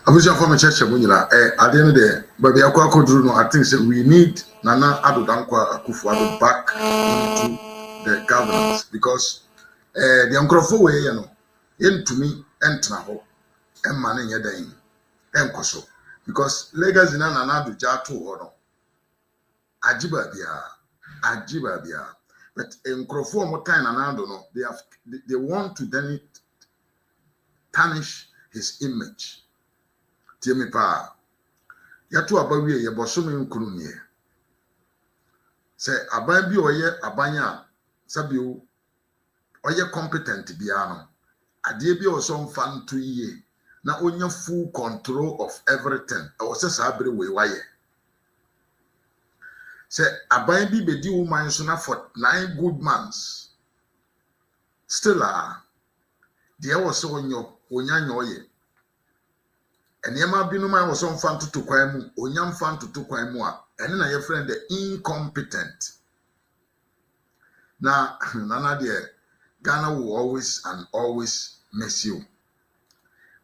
Abuja from church Munila, at the end of the day, but the Aqua Drew, I think that we need Nana Addo Dankwa Akufo-Addo back into the governance because the Uncle way, into me, enter ho, and man in your day, and Koso. Because legacy Nana Addo Jatu or Ajiba Bia. But in Crofo more time and no, they want to then tarnish his image. Tiemi pa yato abawie ye bosome nkunu nie se aban bi oye aban a sabio oye competent bia no ade bi oso mfa nto yie na onya full control of everything o se sa abere we waye se aban bi bedi woman so na for 9 good months still there was so onya nyoye enema binuma was on fan to kwam onyam fan to kwam a ene na your friend the incompetent na nana there Ghana will always and always miss you.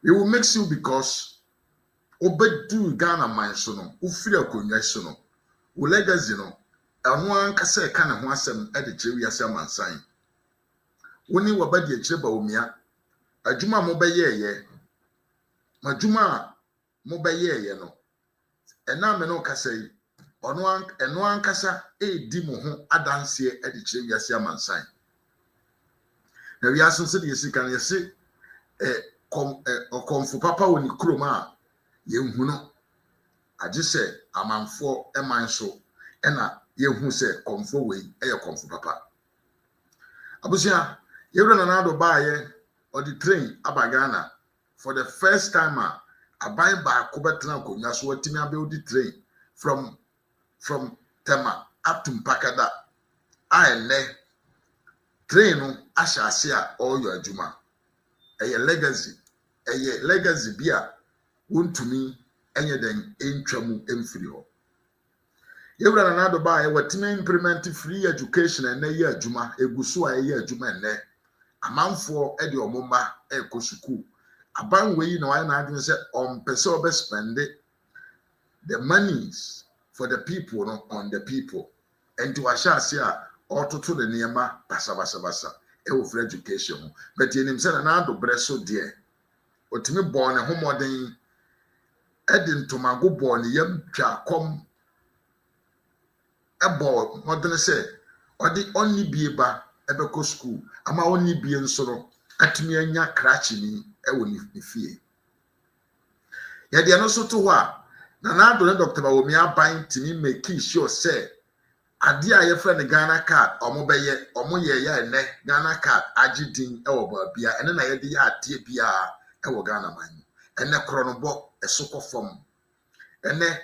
We will mix you because obedu Ghana man so no ufiri akonwa so no wo legacy no eno anka se ka ne ho asem e de kire wiase amansan woni wabadi akire ba omia adwuma mo beyeye majuma mo beyeye no ena me no kasa yi eno ankasa edi mo ho adanse e de kire wiase amansan na wiase se de yesika na yese okomfo papa woni kroma yehu no age se amanfo eman so ena yehu se komfo we eye komfo papa abusia yewra na Addo baaye or the train abagana for the first time aban ba ko betena konwa so watimi abe the train from Tema up to Mpakada aene train no ahyase a all your adwuma eye legacy bia wontumi enye den entwamu emfiri ho yewra na Addo baaye watimi implement free education and ye adwuma eguso a ye adwuma ene amanfo e de omoma e ko school aban we na why na adwene say on person obe spend the monies for the people no on the people and to ashase a ototo the niema basa e wo free education but yenim say na Addo breso de otimi born ne homoden e de ntomago born yam twa kom e bo modern say odi onni bieba ebeko school ama onni bie nso no atumi anya krachi ni ewo ni fie ya de no so to ho a na Addo ne Dr. Bawomi aban timi make sure say ade a ye friend Ghana card omoye ya ene Ghana card agidin ewo ba bia ene na ye de ya ade bia ewo Ghana man ene kronobo esoko fom ene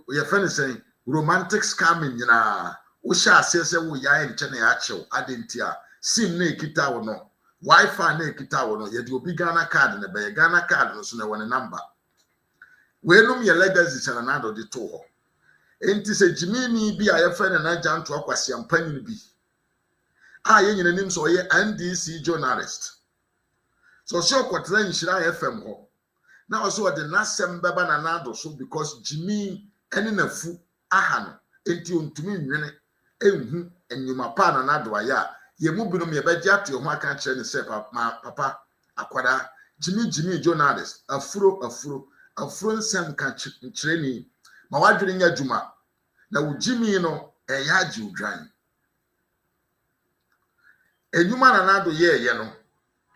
ye friend say romantic scamming na wo sha asese wo ya enche na ya chew adentia sim na ekita wo no wifi na ekita wo no ye de obi Ghana card na be Ghana card no so na won number we num ye legacy chana na Addo de to ho enti se jimini bi a ye fe na janto akwase ampani bi ye nyina nim so ye NDC journalist so kwotra nhira FM ho na also de nasem beba na Addo so because jimi ene nafu aha no enti ontumi nwene enhu enyuma pa na Addo aya ye mu binom ye beji ate ho aka kire ne se papa akwada jimi journalist afuro nsem ka kire ni ma wadwene nya dwuma na wo jimi no eya ji udwan enyuma na Addo ye no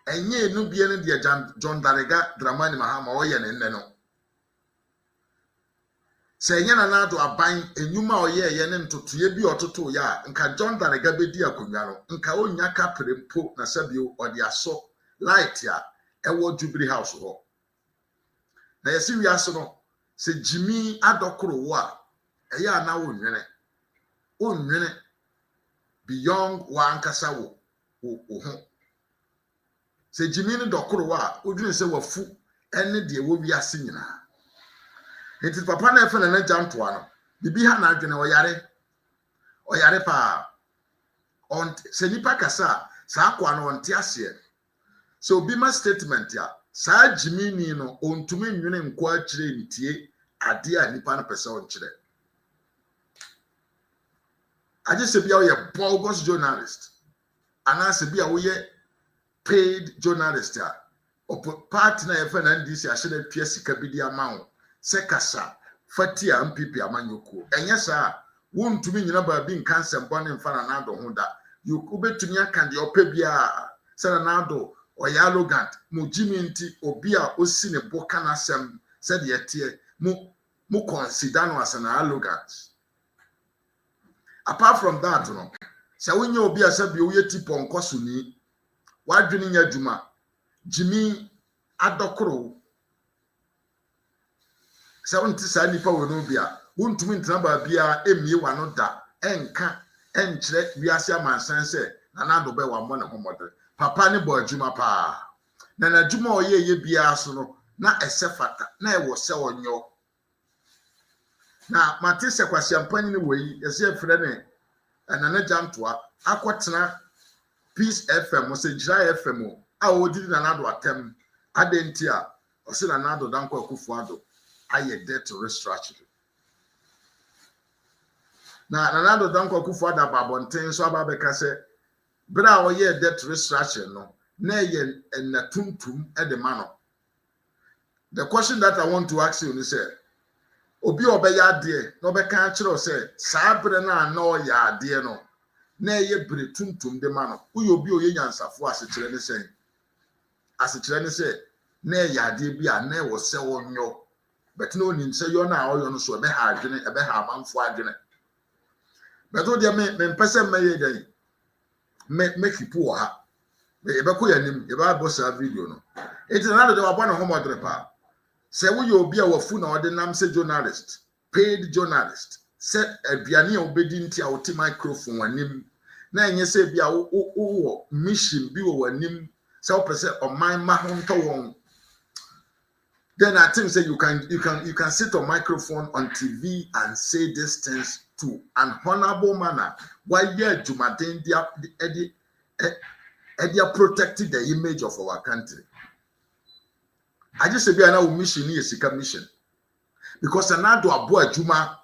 enye enu bie ne de John Darega Dramani Mahama oye ne nne no se enye na Addo aban enyuma oye ne ntotoye bi ototo ya nka John Darega bedi akonwa no nka onya kapre mpo na sabio ode aso light ya ewo Jubilee House ho na yesi wiaso no se jimi adokoro wo a eya na onwene beyond wankasa wo ho se jimi ne dokoro wo a odwene se wafu ene de wo wiase nyina enti papa na efe na janto ano bibi ha na adwene oyare pa on se nipa kasa sa akwa no onte ase so obi ma statement ya saa Jimmy no ontumi nwene nko akire ntie ade a nipa no pese on kire. Aje se bia wo bogus journalist ana se bia wo paid journalist a partner efe na ndisi ahye na twa sika bi di amawo se kasa fati a MPP amanyoko enye saa wontumi nyina ba bi nkansem bone mfa na Addo ho da yoku betumi aka de opa bia se na Addo oya arrogant mo Jimmy nti obi a osi ne boka na asem se de etie mo consider no as an arrogant. Apart from that no se wonye obi a se bi wo yeti ponkoso ni wadwene nya dwuma Jimmy adokoro se wonti sa nipa wo no bia wontumi ntena ba bia emie wano da enka enkyere wiase amansan se na Addo be wa mo ne homode papa ne bo adwuma pa na adwuma oyeye bia so no na esefata na ewo se onyo na mate se kwasiampanyi ne wei ese efre ne na jantoa akotena Peace FM se Jira FM a odidi na Addo atem adenti a o se na Addo danko akufo Addo aye debt restructuring na Addo danko akufo Addo babonten so ababeka se bra o ye debt restructuring no na ye na tuntum e de mano. The question that I want to ask you is obi obeya ade no beka kire say saa bre na na o ya ade no na ye bre tuntum de mano uyo obi oye nyansafo asekire ne say na ya ade bi a na wo se wonyo but no nim say yo na oyo no so be ha adwene be ha amanfo adwene but o de me mpese meye den me kipu ha e be ko yanim e ba bo sa video no enti na Addo de wa bona homodre pa se wo yo obi a wafu na ode nam se journalist paid journalist se aduane a obedi nti a wote microphone wanim na enye se bia wo mission bi wo wanim se wo pese o man ma ho nto won. Then I think say you can sit on microphone on TV and say these things to an honorable manner. Why yeah, Jumaden they are protecting the image of our country. I just say be an mission is a mission because Addo abo adwuma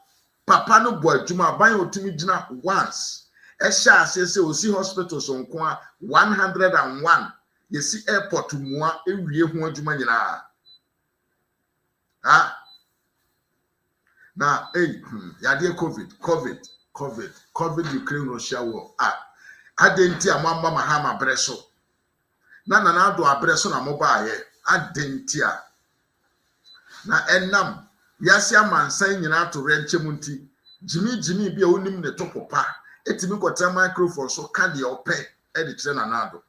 papa no bo adwuma ban otimi gina once e sha say osi hospital so nko 101 yesi airport mua ewie hu adwuma nyina na yade covid Ukraine Russia war adenti amamba mahama breso na Addo abreso na mobile adentia na enam yasi amansan nyina to renche munti Jimmy bia onim ne topopa etimi kwota microphone so ka de ope e de kire na Addo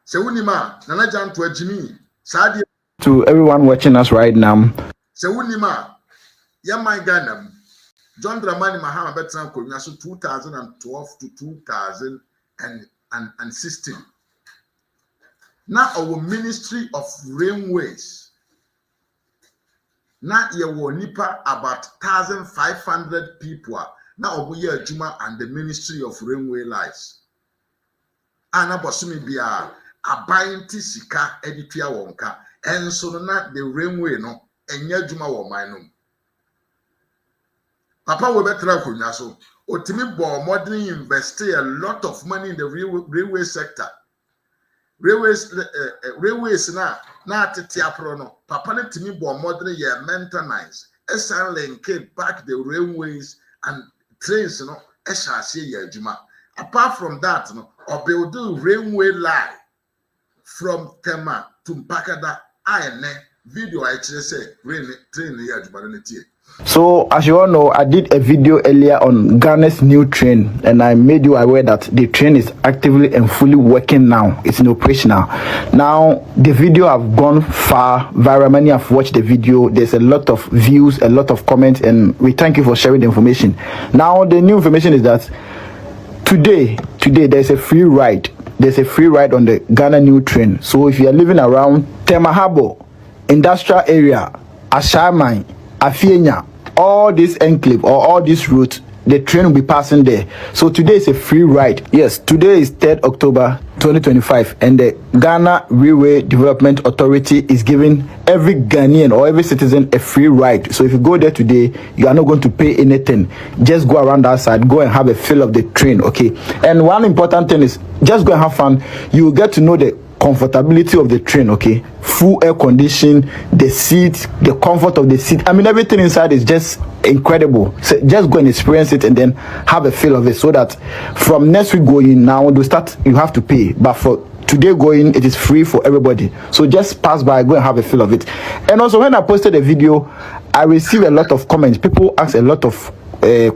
se wunima na janto Jimmy saade to everyone watching us right now se wunima ya my Ghana John Dramani Mahama betra konya so 2012 to 2016 now our Ministry of Railways now you nipa about 1,500 people now obuye adwuma and the Ministry of Railway Lives ana bosumi bia abainti sika editua wonka enso na the railway no enya adwuma wo man no papa we betra konya so otimi bo modern invest a lot of money in the railway sector. Railways na atete apro no papa ne timi bo modern ye maintenance esan link back the railways and trains no ehase ye adwuma. Apart from that no or build railway line from Tema to Mpakada ayene video I say train ye adwuma no tie. So, as you all know, I did a video earlier on Ghana's new train, and I made you aware that the train is actively and fully working now. It's in operational. Now, the video have gone far viral. Many have watched the video. There's a lot of views, a lot of comments, and we thank you for sharing the information. Now, the new information is that today there's a free ride. There's a free ride on the Ghana new train. So, if you are living around Temahabo, industrial area, Ashamai, Afienya, all this enclave or all this route, the train will be passing there. So today is a free ride. Yes, today is 3rd October 2025, and the Ghana Railway Development Authority is giving every Ghanaian or every citizen a free ride. So if you go there today, you are not going to pay anything. Just go around that side, go and have a feel of the train, okay? And one important thing is just go and have fun. You will get to know the comfortability of the train, okay? Full air condition, the seat, the comfort of the seat. I mean, everything inside is just incredible. So just go and experience it and then have a feel of it, so that from next week going, now to start, you have to pay, but for today going, it is free for everybody. So just pass by, go and have a feel of it. And also, when I posted a video, I received a lot of comments. People ask a lot of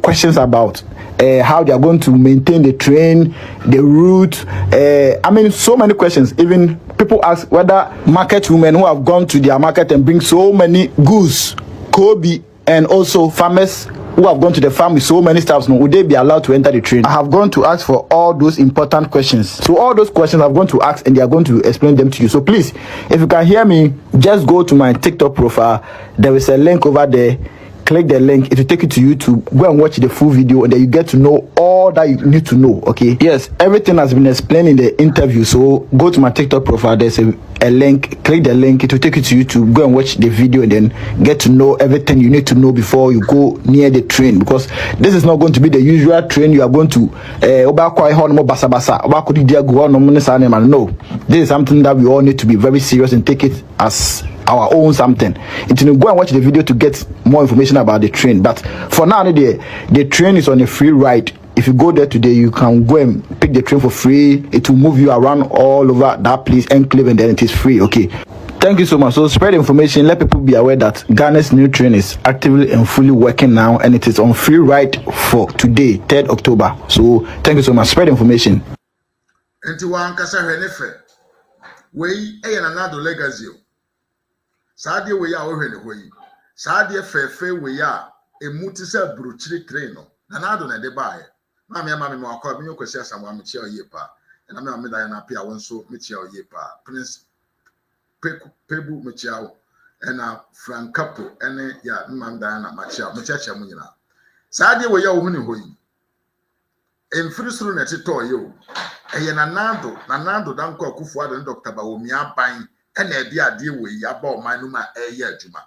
questions about how they are going to maintain the train, the route. I mean, so many questions. Even people ask whether market women who have gone to their market and bring so many goods, Kobe, and also farmers who have gone to the farm with so many staffs, would they be allowed to enter the train? I have gone to ask for all those important questions. So all those questions I've gone to ask, and they are going to explain them to you. So please, if you can hear me, just go to my TikTok profile. There is a link over there. Click the link, it will take you to YouTube. Go and watch the full video, and then you get to know all that you need to know, okay? Yes, everything has been explained in the interview. So go to my TikTok profile, there's a link. Click the link, it will take you to YouTube. Go and watch the video and then get to know everything you need to know before you go near the train, because this is not going to be the usual train you are going to no, this is something that we all need to be very serious and take it as our own something. It will go and watch the video to get more information about the train. But for now, the train is on a free ride. If you go there today, you can go and pick the train for free. It will move you around all over that place, enclave, and then it is free, okay? Thank you so much. So spread information, let people be aware that Ghana's new train is actively and fully working now, and it is on free ride for today, 3rd October. So thank you so much. Spread information. Sadia we ya ohwene hoyi sadia fefe we ya emuti se bruchiri train no na nado na de bae na me ma akwa bi nyokwasi asamwa me chia oye pa na me da na pia wonso me chia oye pa prince pebu me chia o na frankapo ene ya mam da na ma chia me chia mu nyina sadia we ya ohwene hoyi emfiri na tito ye o eye na nado dan kwa kufu ado Dr. Bawomi aban ena ebi ade we ya ba o manu ma eye adwuma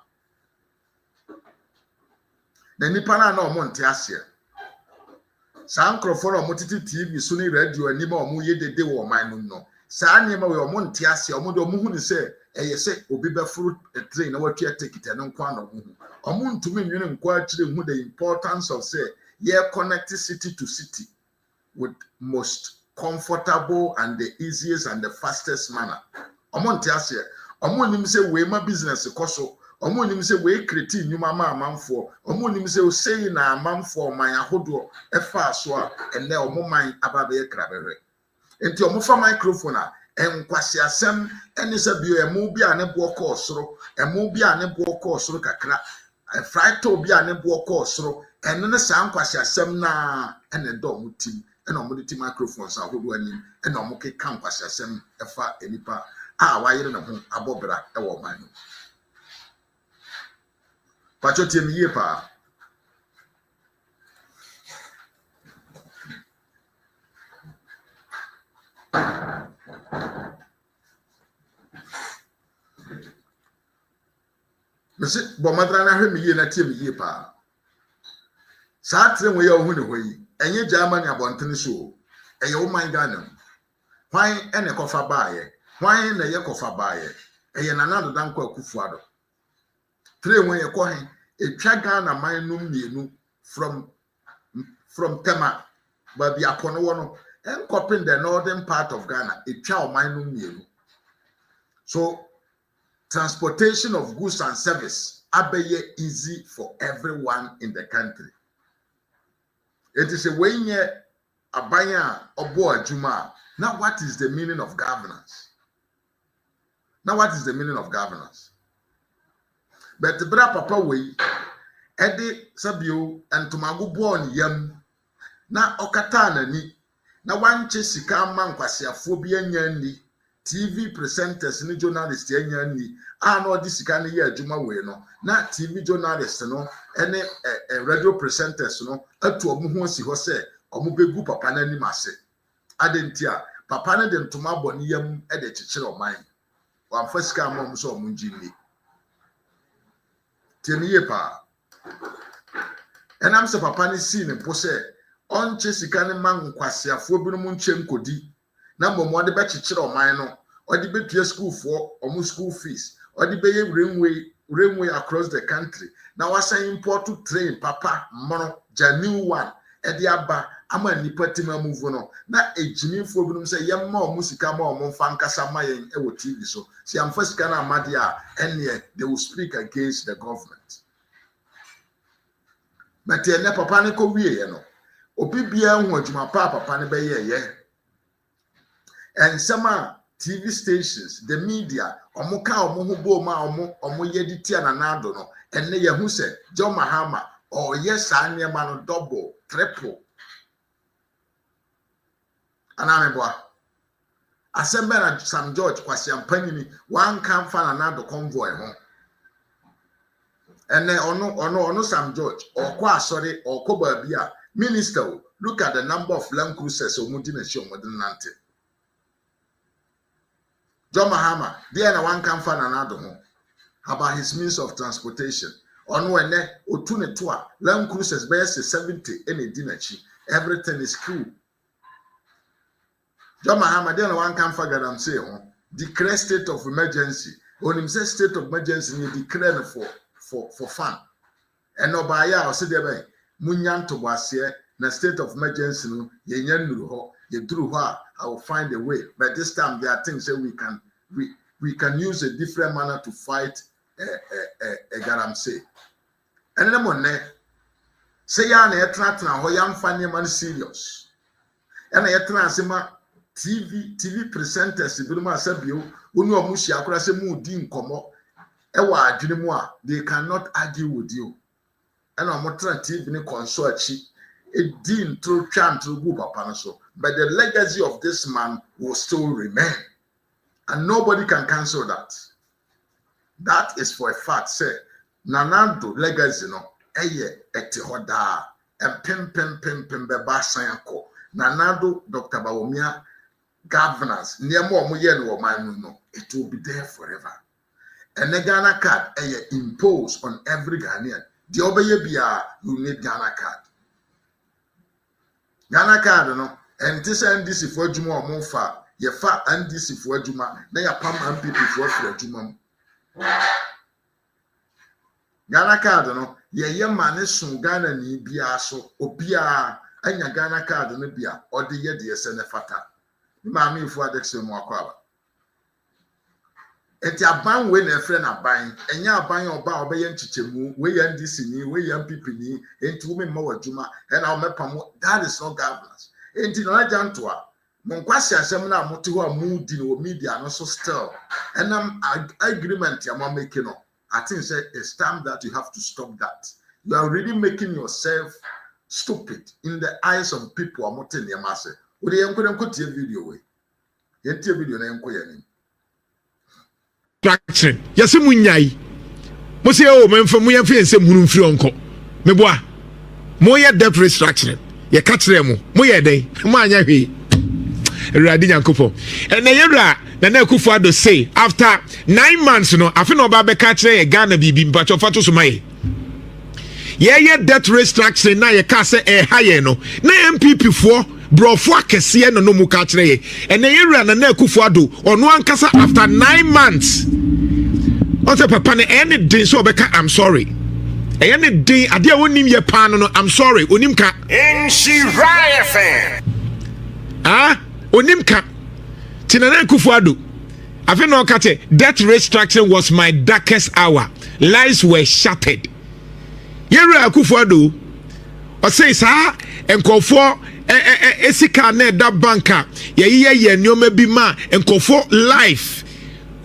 na nipa na o nte ase sa nkrofo no motiti TV so ni radio anima o mu yedede wo manu no sa anima we o nte ase o de o hu ni se eye se obi be furu train na watu ticket no nkwa no hu o ntumi nwene nkwa akire hu the importance of say ye connect city to city with most comfortable and the easiest and the fastest manner. Omonte ase omonim se we ma business koso omonim se we create nyuma ma amanfo omonim se o sei na amanfo man ahodo efa so a ene omoman ababe krabere enti omofa microphone a enkwase asem ene se bio emu bia ne bo ko osoro emu bia ne bo ko osoro kakra fraito bia ne bo ko osoro ene ne sa nkwase asem na ene do mutim ene omo de microphones ahodo anim ene omo ke kan kwase asem efa enipa wayere na ho abobra e wo man pacho tie ye pa mese bo madra na hwe ye na tie ye pa sa tre wo ye ohu ne hoyi enye Germany abontene so eye wo man Ghana hwan ene kofa baaye hwan na ye kofa baaye eye na nado dan kwa kufu ado tre wo ye ko hen etwa Ghana man num mienu from Tema ba bi akono wo no enkopin the northern part of Ghana etwa o man num mienu. So transportation of goods and service abeye easy for everyone in the country. It is a way nye abanya obo adwuma. Now what is the meaning of governance? Now what is the meaning of governance? But bra papa we ede sabio entomago born yam na okata na ni na wanche sika ma nkwasiafo bi anya ni TV presenters ni journalists enya ni no di sika ne ye adwuma we no na TV journalists no ene radio presenters no atu omo ho si ho se omo begu papa na anim ase adentia papa ne de ntoma boni yam e de kyekyere oman wa mfa sika amom so omo njini temiye pa enam se papa ne si ne po se onche sika ne man kwasiafo bi no mu nche nkodi na mmomo de be kyekyere oman no odi betua school for omo school fees odi be ye railway across the country na wasa import to train papa mmono ja new one edi aba ama nipa tima move no na ejimifo bi no say yemma omo sika ma omo mfa nkasa ma yen e wo TV so si amfa sika na amade a ene they will speak against the government but ene papa ne ko wie ye no obi bia hu adwuma papa ne be ye and some TV stations, the media, omuka omu hubo ma omu yediti ananado no, ene ye hu se John Mahama or yes anye mano double, triple. Anameboa. Asembe na Sam George kwasi ampanyini one can fan anado convoy ho. Ene ono Sam George or kwa sorry or ko bia minister look at the number of Land Cruisers omudi na shi omudi nante. John Mahama, there na one can find another home about his means of transportation. On when otune toa, Land Cruisers base 70 any dinachi. Everything is cool. John Mahama, there na one can find them say, declare state of emergency. When him say state of emergency, you declare for fun. And no by ya or say there, Munyan to was here, na state of emergency, ye nuru you drew her, I will find a way. But this time there are things that we can use a different manner to fight a galamsey. And then one say ya na etratra ho yam fanye man serious. And etratra sema TV presenters bi ma sabio onu omushi akora se mu di nkomo e wa adwene mu a they cannot argue with you. And omotra TV ni console achi e di intro chantro gu papa no so. But the legacy of this man will still remain. And nobody can cancel that. That is for a fact. Say, Nanando legacy no, eye etihoda, and pim beba sayanko. Nanando Dr. Bawumia governance, near more no man no, it will be there forever. And the Ghana card, eye imposed on every Ghanaian. The obeye bia, you need Ghana card. Ghana card no. And this NDC for Juma or Monfa, ye fa NDC for Juma, they are Pam and people for Juma. Ghana card, no, ye man is soon Ghana ni bia so, obia, and ya Ghana card no bia, or the ye dear Senefata. Mammy for the same Wakaba. Et ya ban when a friend are buying, and ya buying or bow by Chichemu, way NDC ni, way young people ni, and 2 men more Juma, and I'll make that is not governance. Enti na jantoa monkwasi asem na mote ho amudi no media no so still enam agreement ya ma make no I think say it's time that you have to stop that. You are really making yourself stupid in the eyes of people amote ne ma se we dey enko tie video we ye tie video na enko ya ni traction yesi munyai mo se o memfa mu yemfa ensem hunu mfiri onko meboa mo ye debt restructuring ye katre mo ye den mo anya hwe Eradi Nyankopon and na yera na Akufo Addo say after 9 months no afi no ba be katre ye Ghana bibi mpacho fato so mai ye debt restructuring na ye ka say e haye no na MPP fo brofo akese no mu katre ye and na yera na Akufo Addo ono ankasa after 9 months on say papa na anything so be ka I'm sorry. Any day, I dear onim ye pan no. I'm sorry, onimka. Inshiraya fan. Onimka. Tinana Akufo Addo. I feel no kate. That restructuring was my darkest hour. Lives were shattered. Yere Akufo Addo. O say sa enkofo esika na da banka. Ye nyoma bi ma enkofo life.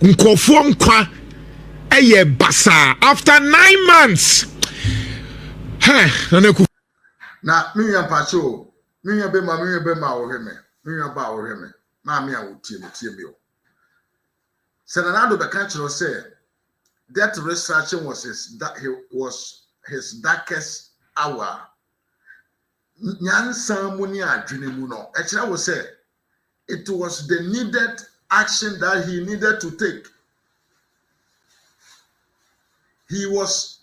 Nkofo nkwa. Eye basa after 9 months. Na minya pacho minya be ma wo heme minya ba wo heme na me a wo tie me o Senado Bekanchiro said that researching was his darkest hour. Nyansa muni adwene mu no. Echira was say it was the needed action that he needed to take. He was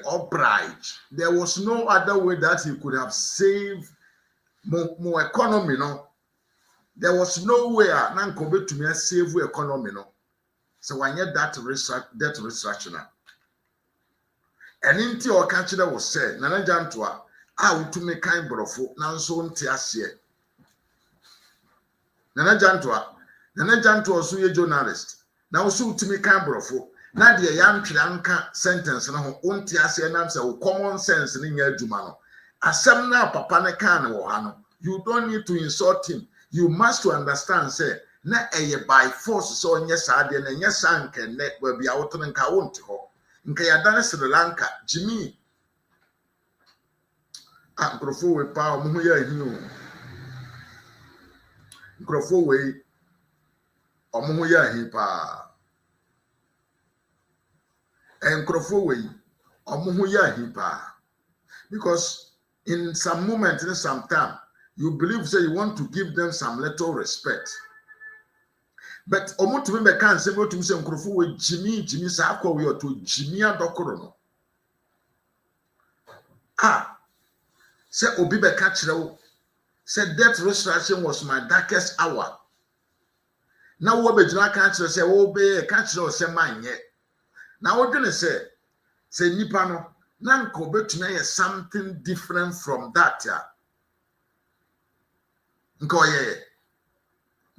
obliged. There was no other way that he could have saved more economy. No, there was no way Nankobe to me save economy. No, so when you that research now, and into your country that was said, Nana Jantua, I would to make kind brofo now so ntiasie. Nana Jantua, so a journalist. Now so to make kind brofo. Na de yam twanka sentence na ho onti ase nam se common sense ni nya adwuma no asem na papa ne kan wo ha no you don't need to insult him. You must to understand say na eye by force so onye sa de na nya sanke ne wa bia woto nka wonti ho nka ya dan Sri Lanka Jimmy microphone we pa mo hu ya hi o microphone we omo hu ya hi pa and crofoway because in some moment in some time you believe say you want to give them some little respect, but omoto me can say what to say crofoway Jimmy sa akwa we to Jimmy adokoro no say obi be ka kire wo say death restoration was my darkest hour. Now wo be jina ka kire say wo be ka kire wo say manye. Now we're gonna say nipa no na nko betuna ye something different from that ya. Nko ye.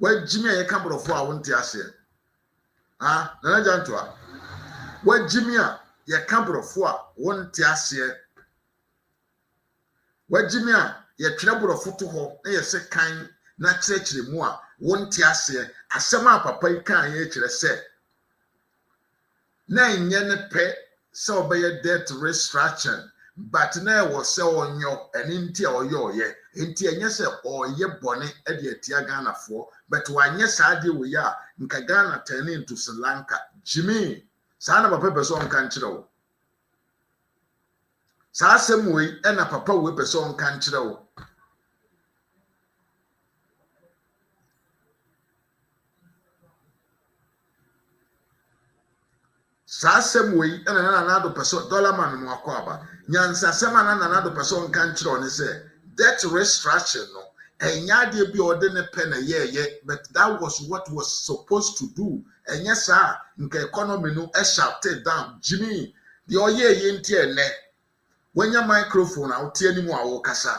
Wa Jimmy ye ka brofo a wonte ase. Nana Jantua. Wa Jimmy ye ka brofo a wonte ase. Wa Jimmy ye twere brofo to ho na ye se kan na kyerɛkyerɛ mu a wonte ase. Asɛm a papa yi kan ye kyerɛ sɛ na nyene pe so obey death restructuring but na was say onyo enti oye enti enye se oye bone e de atia Ghana for but wanye saade we ya nka Ghana turn into Sri Lanka. Jimmy sa na papa person kan kire wo sa asem we e na papa we person kan kire wo Sasem way and another person dollar man mo akwaba nyansa sema na another person kan kire on say that restructuring no enya de bi ode ne pen ye but that was what was supposed to do enya sa nka economy no e shut down. Jimmy the oye ye nti ene wanya microphone out tie ni mu awo kasa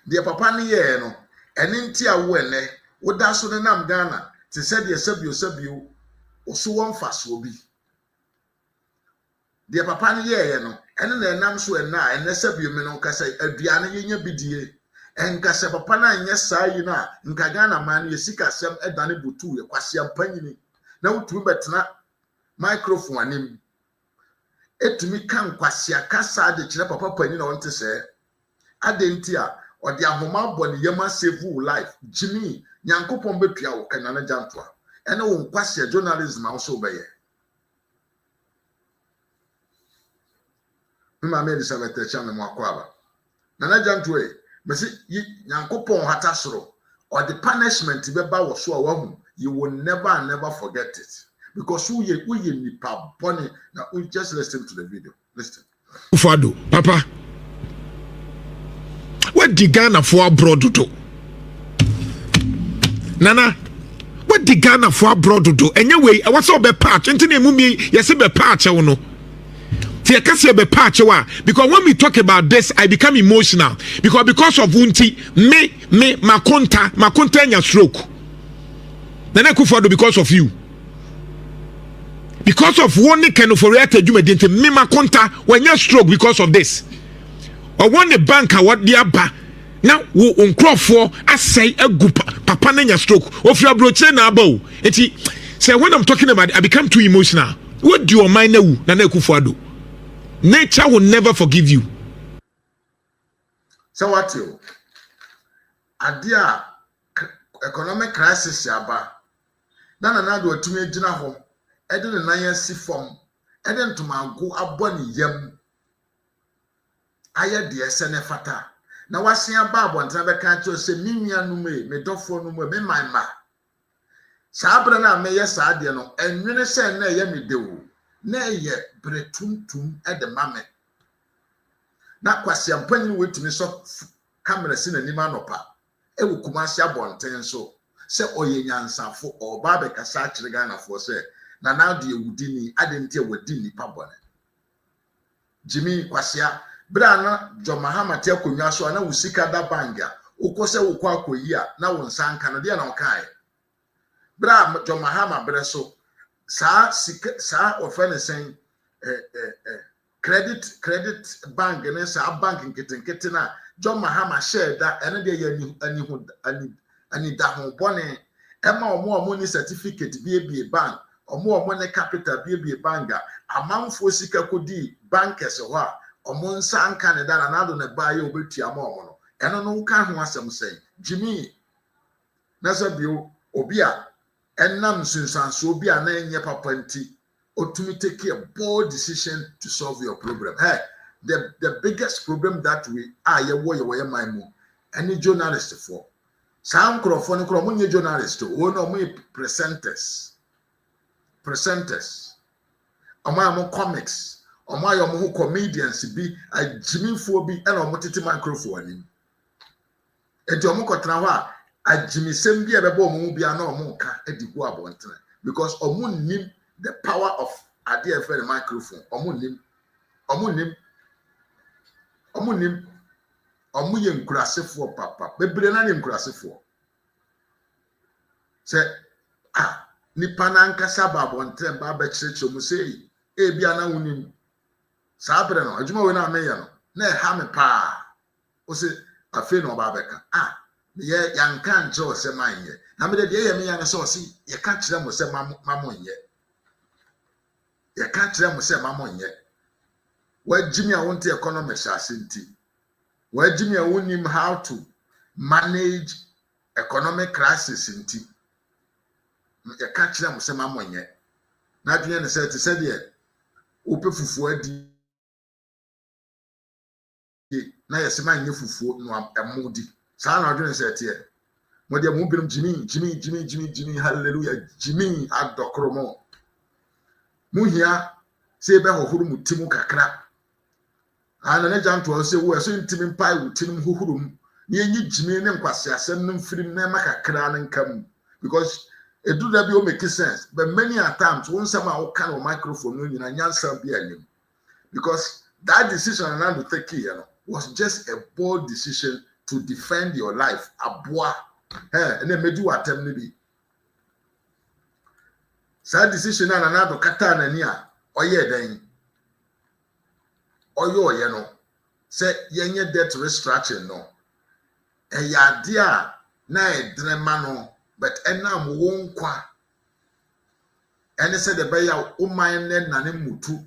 the papa ne ye no ene nti awo ene woda so ne nam Ghana te said ye sabio oso won faso obi de papa ne ye no ene na enam so ena ene sabio me no kasa aduane ye nya bidie enka se papa na anya sai na nka Ghana man ye sika sem edane butu ye kwase ampanyini na wutu betena microphone anim etumi kan kwase akasa de kire papa panyi na wonte se adenti a odi ahoma bɔ ne yema save life. Jimmy nyankopon betua wo kan Nana Jantua ene wo nkwase journalism also be ye mma me Elizabeth chame mo akwaba Nana Jantua me se nyankopon hata soro or the punishment be ba wo so a wahu you will never forget it because we nipa boni. Now we just listen to the video. Listen. Fado papa what the Ghana for abroad to Nana, what the Ghana for abroad to do? Anyway, I was all be patch. Into the mummy, yes, be patch. I know. See, can't say be patch. Because when we talk about this, I become emotional. Because of Wunti, me, makonta, and your stroke. Nana Kufado, because of you. Because of one kind of reacted, you made me makonta when your stroke because of this. Or one the bank, what the abba. Now, we uncroft I say a good papa nanya stroke. Of your brochure na bow. Say when I'm talking about it, I become too emotional. What do your mind know? Nana Kufado. Nature will never forgive you. So what you? Adia economic crisis aba na Addo atumi gyina ho e de ne nan asi fam e de ntomago abɔ ne yam ayɛ de ɛsɛ ne fata na wase aba abɔnten bɛka kyerɛ sɛ minua no me dɔfo no me manma saa bere na meyɛ saa de no enwene sɛ na ɛyɛ me dewo na ɛyɛ bere tuntum e de mame na kwase ampanyi wetumi so camera si na nima nopa e wo Kumasi abɔnten so sɛ ɔyɛ nyansafo ɔba bɛkasa akyerɛ Ghanafo sɛ na Addo ewudi ni ade ntia wadi nipa bɔne Jimmy Kwasia bra na John Mahama te akonwa so na wo sika da banga ukose wo kwa akoyi a na wo nsanka no de na okai bra John Mahama bre so sa sika sa ofene sen credit bank ne sa bank nkete na John Mahama share da ene de ye ani da ho bone ema omo ni certificate bie bank omo ne capital bie banga amanfo sika kodi bankers ho a omo nsa nka ne da na Addo ne ba ye obetua ma omo no eno no ka ho asem sei Jimmy na sabio obi a enam sunsanso obi a na enye papa nti otumi take a bold decision to solve your problem. Hey, the biggest problem that we are ye my mu any journalist for some microphone kro mo nye journalist o no mo presenters omo comics omo ayo mo comedians bi ajimifo bi e na omo tete microphone ni enti omo kotra ho a ajimisem bi e bebo omo bi ana omo ka edigu abonten because omo nim the power of Addo for the microphone omo ye nkurasefo papa bebre na ne nkurasefo se nipa na nkasa ba bonten ba ba kyerɛkyerɛ mu sei e bia na wonim saa bre no adwuma we na meyɛ no na e ha me pa o se afi no ba bɛka ye yanka nkyerɛ o se manyɛ na me de ye me ya ne so o se ye ka kyerɛ mo se mamonyɛ ye ka kyerɛ mo se mamonyɛ wa Jimmy a wonte economics asinti wa Jimmy a wonim how to manage economic crisis inti ye ka kyerɛ mo se mamonyɛ na adwene ne sɛ te sɛ de ope fufuo adi na ye se manyɛ fufuo no amudi saa na adwene sɛ te mo de mo binom Jimmy hallelujah Jimmy Addo kromo muhia se be hohuru mutimu kakra ana ne janto se wo so ntimi mpai wutinum hohurum ne enyi Jimmy ne nkwase asem no mfirim na makakra ne nkam because edu da bi o make sense but many a times one some a kind of microphone no nyina nyansa bi anim because that decision Addo take here was just a bold decision to defend your life aboa na medu atem ne bi sa decision na Addo kata na ni a oye den oye no say yenye debt restructuring no eyade a na edrema no but enam wo nkwa ene say de be ya oman ne nane mutu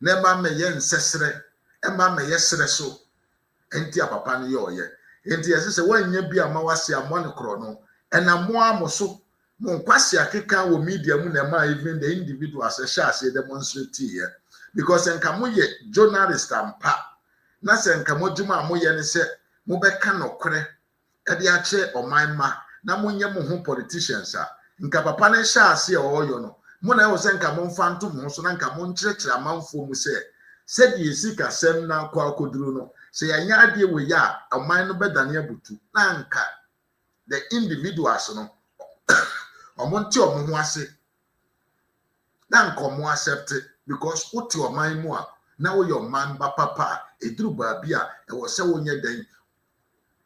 ne ba me ye nsesere e ma me ye sere so enti apapa no ye oye enti yesi se wanya bi ama wase amone kro no enamo amoso mo nkwase akeka wo media mu na ma even the individuals say demonstrate here because enka mo ye journalist ampa na se enka mo djuma mo ye ne se mo beka nokre e de a che oman ma na mo nye mo ho politicians a nka papa ne sha ase oyo no mo na e wo se nka mo mfa nto mo so na nka mo nkyerɛkyerɛ amanfo mu se di esika sem na kwa akoduru no se yanya ade we ya oman no bedane abutu na nka the individuals no omonti omo ho ase na nka omo accept because uti oman mu a na wo your man ba papa eduru ba bia e wo se wonye den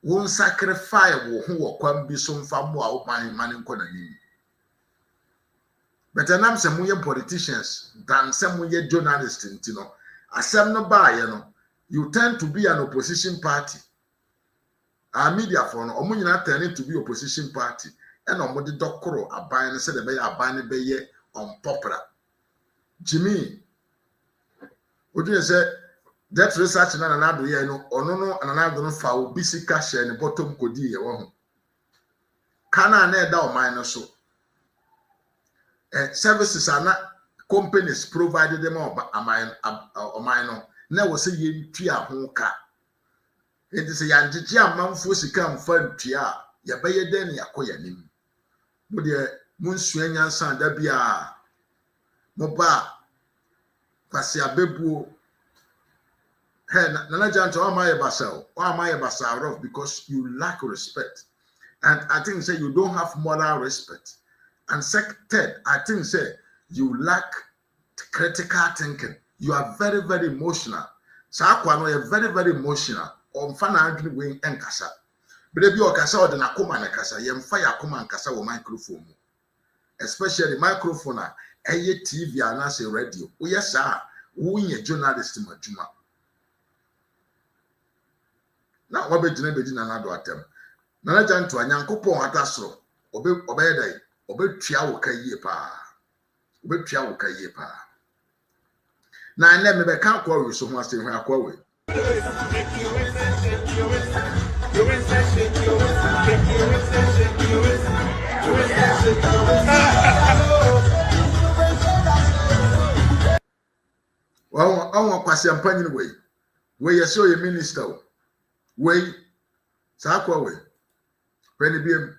won sacrifice wo ho wo kwam bi so mfa mo a oman man nko na ni but anam se mo ye politicians than se mo ye journalists ntino asem no ba ye no you tend to be an opposition party media for no omo nyina tend to be opposition party and omo de dokoro aban ne se de be aban ne be ye unpopular Jimmy odu say that research na Addo ye no ono no Addo no fa obi sika share ne bottom kodi ye wo ho kana na eda oman no so services are not companies provided them oman no na wo se yentua ho ka enti se yanjiji amanfo sika mfa ntua ya beye den yakoya nim mo de munsua nyansa da bia mo ba kwase abebuo hey nana janto amaye basa rough because you lack respect, and I think say you don't have moral respect, and third I think say you lack critical thinking. You are very very emotional. Sa kwa no you very very emotional omfa na adwene we enkasa bere bi okasa ode na koma na kasa ye mfa ya koma nkasa wo microphone, especially microphone a eye TV ana say radio wo yesa wo nye journalist madwuma na wabegyina bedina na do atem na janto anyankopon atasoro obeyedai obetua wo kayie pa na nne me be kan kwa we so ho ase ho akwa we Wa kwase ampanyin we yesi o ye minister we sakwa we when biem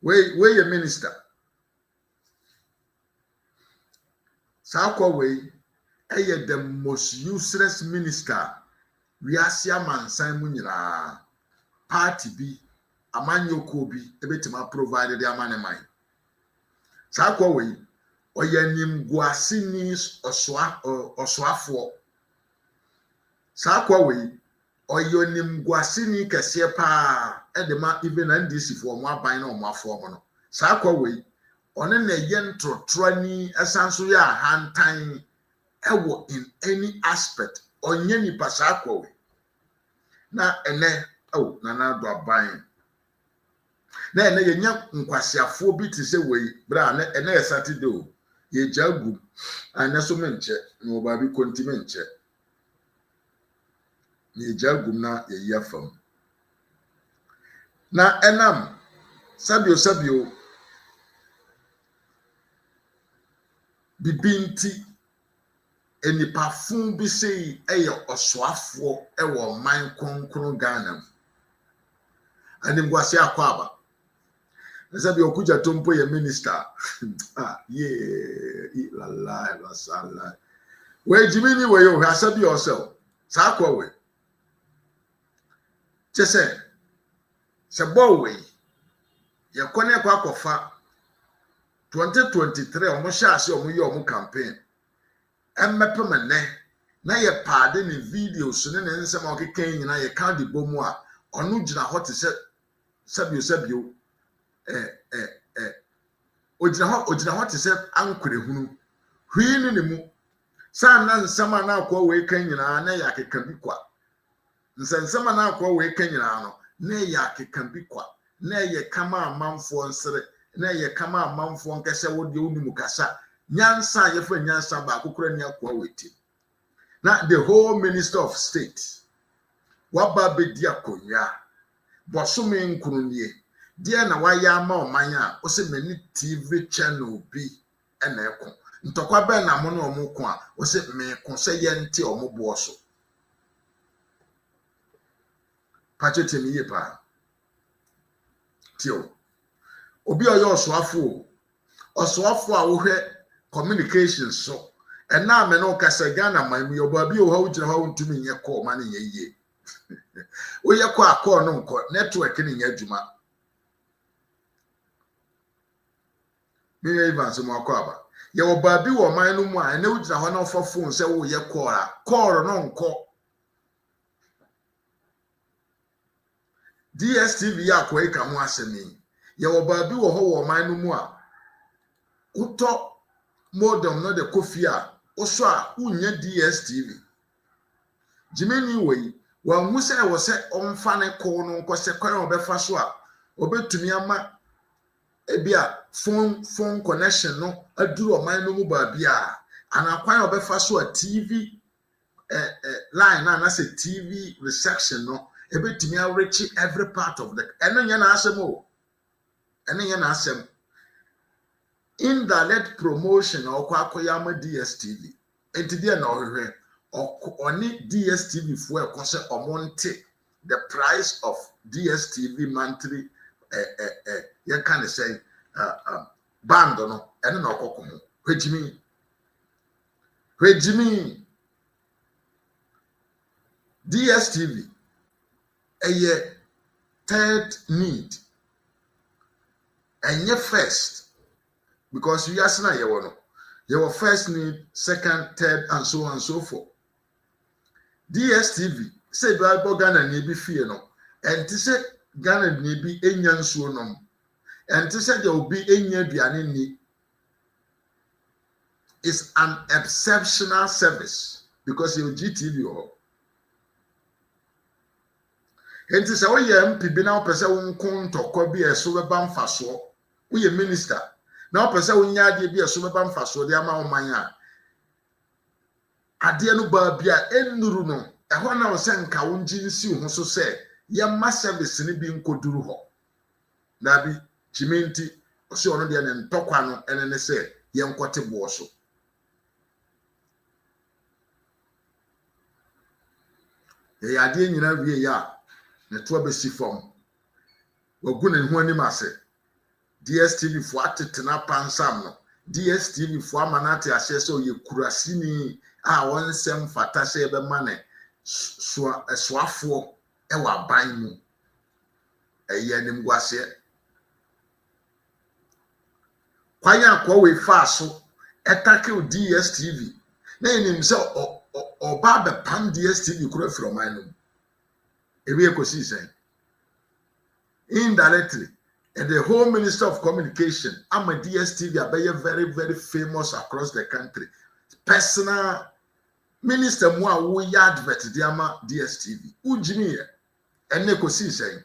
we ye minister sakwa we eye the most useless minister we asia mansan mu nyina party bi amanyoko bi ebetima provide the amaneman sakwa we oyanim guasini osoafo sakwa we oyonim guasini kese pa edema even ndc for mo aban na mo afo mo no sakwa we one na ye ntrotrani esanso ya hantan ewo in any aspect onye ni pasakwa we na ene na na do aban na ene ye nya nkwasiafo bi ti se we bra na ene Saturday ye jagu anaso menche no ba bi kontimenche ye jagu na ye yafam na enam sabio bibinti enipa fun bi sei eye osoafo ewo man konkron Ghana ani ngwase akwaba sabio kuja tompo ye minister la sala we jimini we yo sabio yourself sakwa we chese sebo we ye kone kwa kofa 2023 omo sha ase omo ye omo campaign emmepemene na ye pade ni videos ne nsem okeken nyina ye ka de bomu a onu gina hot se sabio ojina hot se ankure hunu hwini ne mu sa na nsema na akwa we kan nyina na ya keka bi kwa nsema na akwa we kan nyina no na ya keka bi kwa na ye kama amanfo nsere na ye kama amanfo nkese wodi onimu kasa nyansa ye fa nyansa ba akokora ni akwa weti na the whole minister of state waba bedi akonya bosome nkurunie dia na waya ama oman a o se mani TV channel bi na ekon ntokwa be na mo na omukon a o se me kon se ye nte omobo so pachete mi ye pa tio obi oyo osoafo a wo hwe communication so and na me no kasa Ghana man mi oba bi o ha ujira ha ntumi nye call man nye yie o ye call no nko network ni nya adwuma me even so mo akwa ye oba bi wo man no mu a na ujira ho na ofa phone se wo ye call no nko DSTV ya kwa eka ho asemi ye oba bi wo ho wo man no mu a uto modem no de kofia oso a unya DSTV jimeni we wa hu se wo se omfa ne ko no nkose kwan obefa so a obetumi ama ebia phone connection no aduru oman no mu ba bia anakwan obefa so a TV line na say TV reception no ebetumi reach every part of the eno nya na asemo ɛne yɛ n'asɛm indirect promotion ɔkɔ akɔyama DSTV enti deɛ na ɔhwehwɛ ɔne DSTV foɔ ɛkɔ sɛ ɔmonte the price of DSTV monthly yɛka ne sɛ band no ɛne na ɔkɔkɔ ho hwegyimi DSTV ɛyɛ third need ɛnyɛ first because we are saying you first need, second, third, and so on and so forth. DSTV say Bible Ghana ni bi fie no, and to say Ghana ni bi enya nsuo nom, and to say there will be enya aduane ni. It's an exceptional service because you GTV or. And to say we MP bi na opese won kon tokọ bi eso be ba mfaso. We minister. Na opese won nya ade bi eso be ba mfaso de ama oman a. Ade no ba bia enuru no. Ehọ na o se nka won gi nsi ho so se ye ma service ni bi nkoduru ho. Na bi chimenti o se ono de ne ntokwa no ene ne se ye nkote bo so. Ye ade nyina wie ya ne to abesi fom wagu ne ho anim ase DSTV fo atetena pansam no DSTV fo amanate ahye so ye kurasi ni a wonsem fata se be mane soafo e wa ban mu eye anim gwase kwanya akọ we fa so etake DSTV na enim se oba be pam DSTV kura from mine ebi ekosi say indirectly and the whole Minister of Communication am a DSTV are very very famous across the country personal minister mu a wo ya advert di ama DSTV ujimi ene ekosi say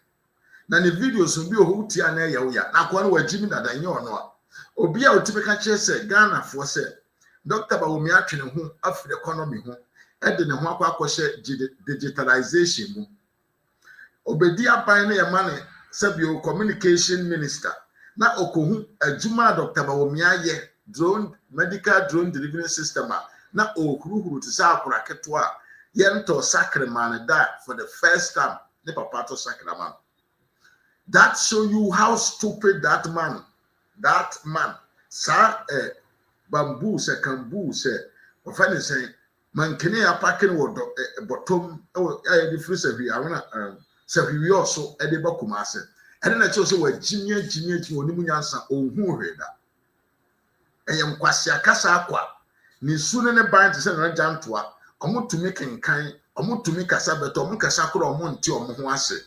na ne videos bi ohu tia na ya wo ya na kwa no wajimi na danye ono a obi a otipeka kire say Ghana for say Dr. Bawomi atwene ho afri economy ho e de ne ho akwa digitalization mu obedi aban na yemane sabio communication minister na okohu adwuma Dr. Bawomi aye drone medical drone delivery system na okuruhuru to sa akora keto a yento sacrament da for the first time ne papa to sacrament that show you how stupid that man sa bamboo se kambu se ofani say man kene apake no bottom e di free service awona service also e de bakuma ase ene na che so wa jimia onimu nyansa ohun hweda eyem kwase akasa akwa ni sunu ne ban te se na jantoa omutumi kenkan omutumi kasa beto omukasa kro omonti omo ase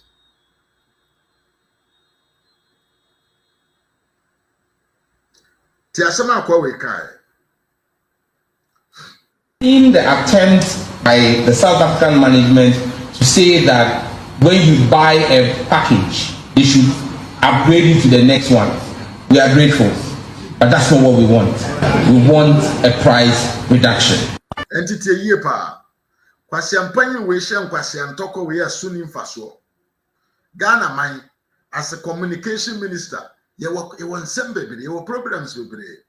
ti asema akwa we kai. In the attempt by the South African management to say that when you buy a package, they should upgrade you to the next one. We are grateful, but that's not what we want. We want a price reduction. Entity ye pa. Kwasi ampanyi we hye kwasi antoko we asuni mfaso. Ghana man as a communication minister, you want some baby, you problems baby.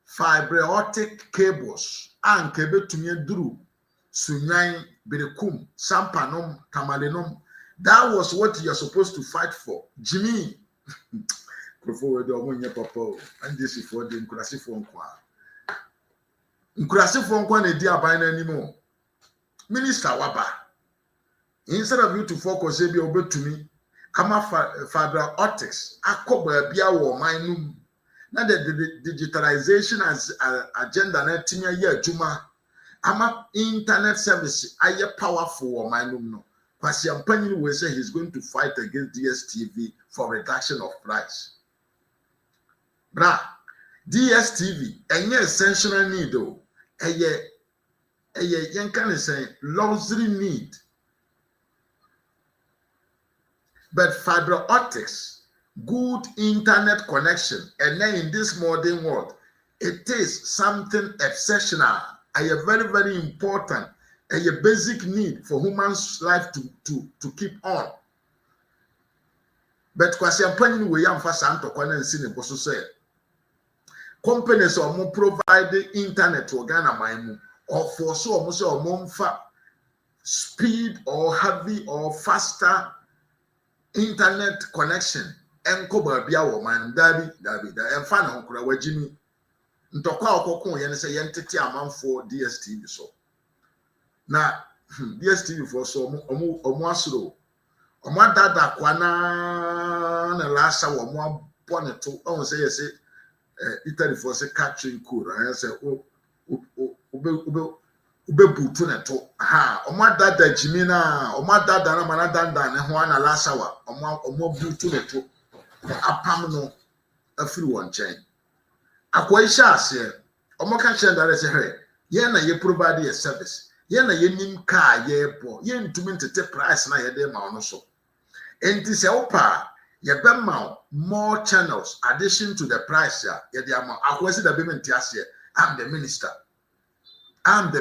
Fiber optic cables and kebe tumye duru sunyan berekum sampanom tamalenom. That was what you're supposed to fight for. Jimmy forward papa and this is for the nkurasifo nkwa na di aban na animo minister waba instead of you to focus be obetumi kama fiber optics akoba bia wo manum na the digitalization as agenda na timia ye adwuma ama internet service aye powerful wo manum no kwasi ampanyi we say he's going to fight against DSTV for reduction of price. Bra DSTV enye essential need o eye yen can say luxury need, but fiber optics good internet connection and then in this modern world it is something exceptional, a very very important, a basic need for human's life to keep on. but kwasi ampanyin we yam fa santokwa na nsi ne boso say companies or provide internet or Ghana maimu or for so almost or mumfa speed or heavy or faster internet connection enko babia wo man dabi emfa na nkura wagimi ntokwa okokon ye ne say yentete amanfo DSTV so na DSTV for so omo asoro omo dada kwana na lasa wo mo boneto on say yes Italy for say catching cool I say ube butu neto ha omo dada jimina omo dada na mana danda ne ho na lasa wa omo butu neto apam no afiri won chen akwa isha ase omo ka chen da say hey ye na ye provide a service ye na ye nim car ye bo ye ntumi ntete price na ye de ma ono so enti se opa ye be ma more channels addition to the price ya ye de ama akwa si da be menti ase I'm the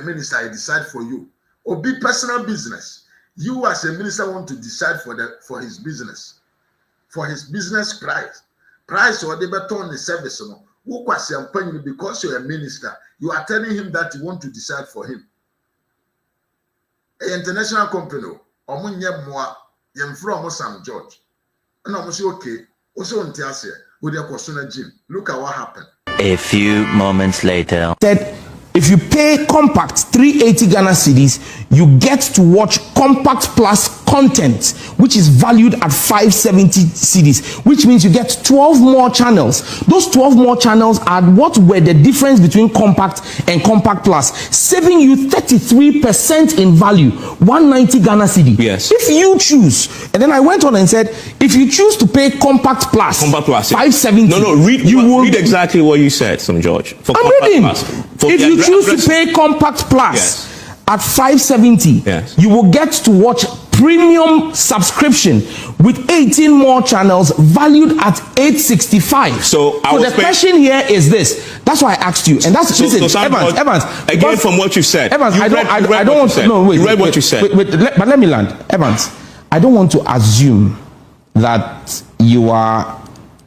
minister I decide for you obi personal business you as a minister want to decide for his business price or the better the service no who kwasi ampanyi because you're a minister you are telling him that you want to decide for him a international company omunye moa yemfro omo Sam George and omo say okay also nti ase we dey kwasona gym look at what happened. A few moments later said if you pay Compact 380 Ghana cedis, you get to watch Compact Plus content, which is valued at 570 cedis, which means you get 12 more channels. Those 12 more channels are what were the difference between Compact and Compact Plus, saving you 33% in value, 190 Ghana cedi. Yes. If you choose, and then I went on and said, if you choose to pay Compact Plus, 570. Read exactly what you said, Sam George. For I'm Compact reading. Plus. If you choose to pay Compact Plus at 570, you will get to watch premium subscription with 18 more channels valued at 865. So the question here is this. That's why I asked you. And that's Evans. Again, from what you said. Evans, you read what you said. But let me land. Evans, I don't want to assume that you are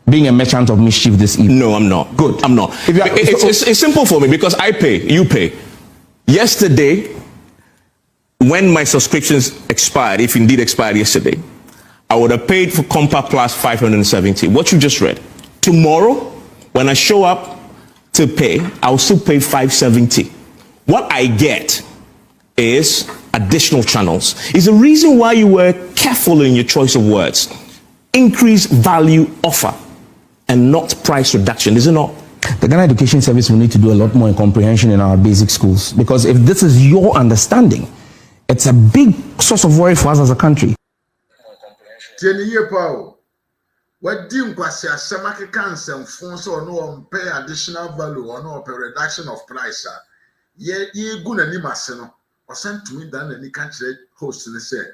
being a merchant of mischief this evening. No, I'm not. Good. I'm not. It's simple for me because I pay, you pay. Yesterday, when my subscriptions expired, if indeed expired yesterday, I would have paid for Compact Plus 570. What you just read. Tomorrow, when I show up to pay, I'll still pay 570. What I get is additional channels. Is the reason why you were careful in your choice of words. Increased value offer and not price reduction, is it not? The Ghana Education Service will need to do a lot more in comprehension in our basic schools, because if this is your understanding, it's a big source of worry for us as a country. Tieniye pao. Wadi nkwasi asema keka nsemfo so no pay additional value or no pay reduction of price. Ye gu na nim ase no. Osan tumi dan na ni kan kire host ne say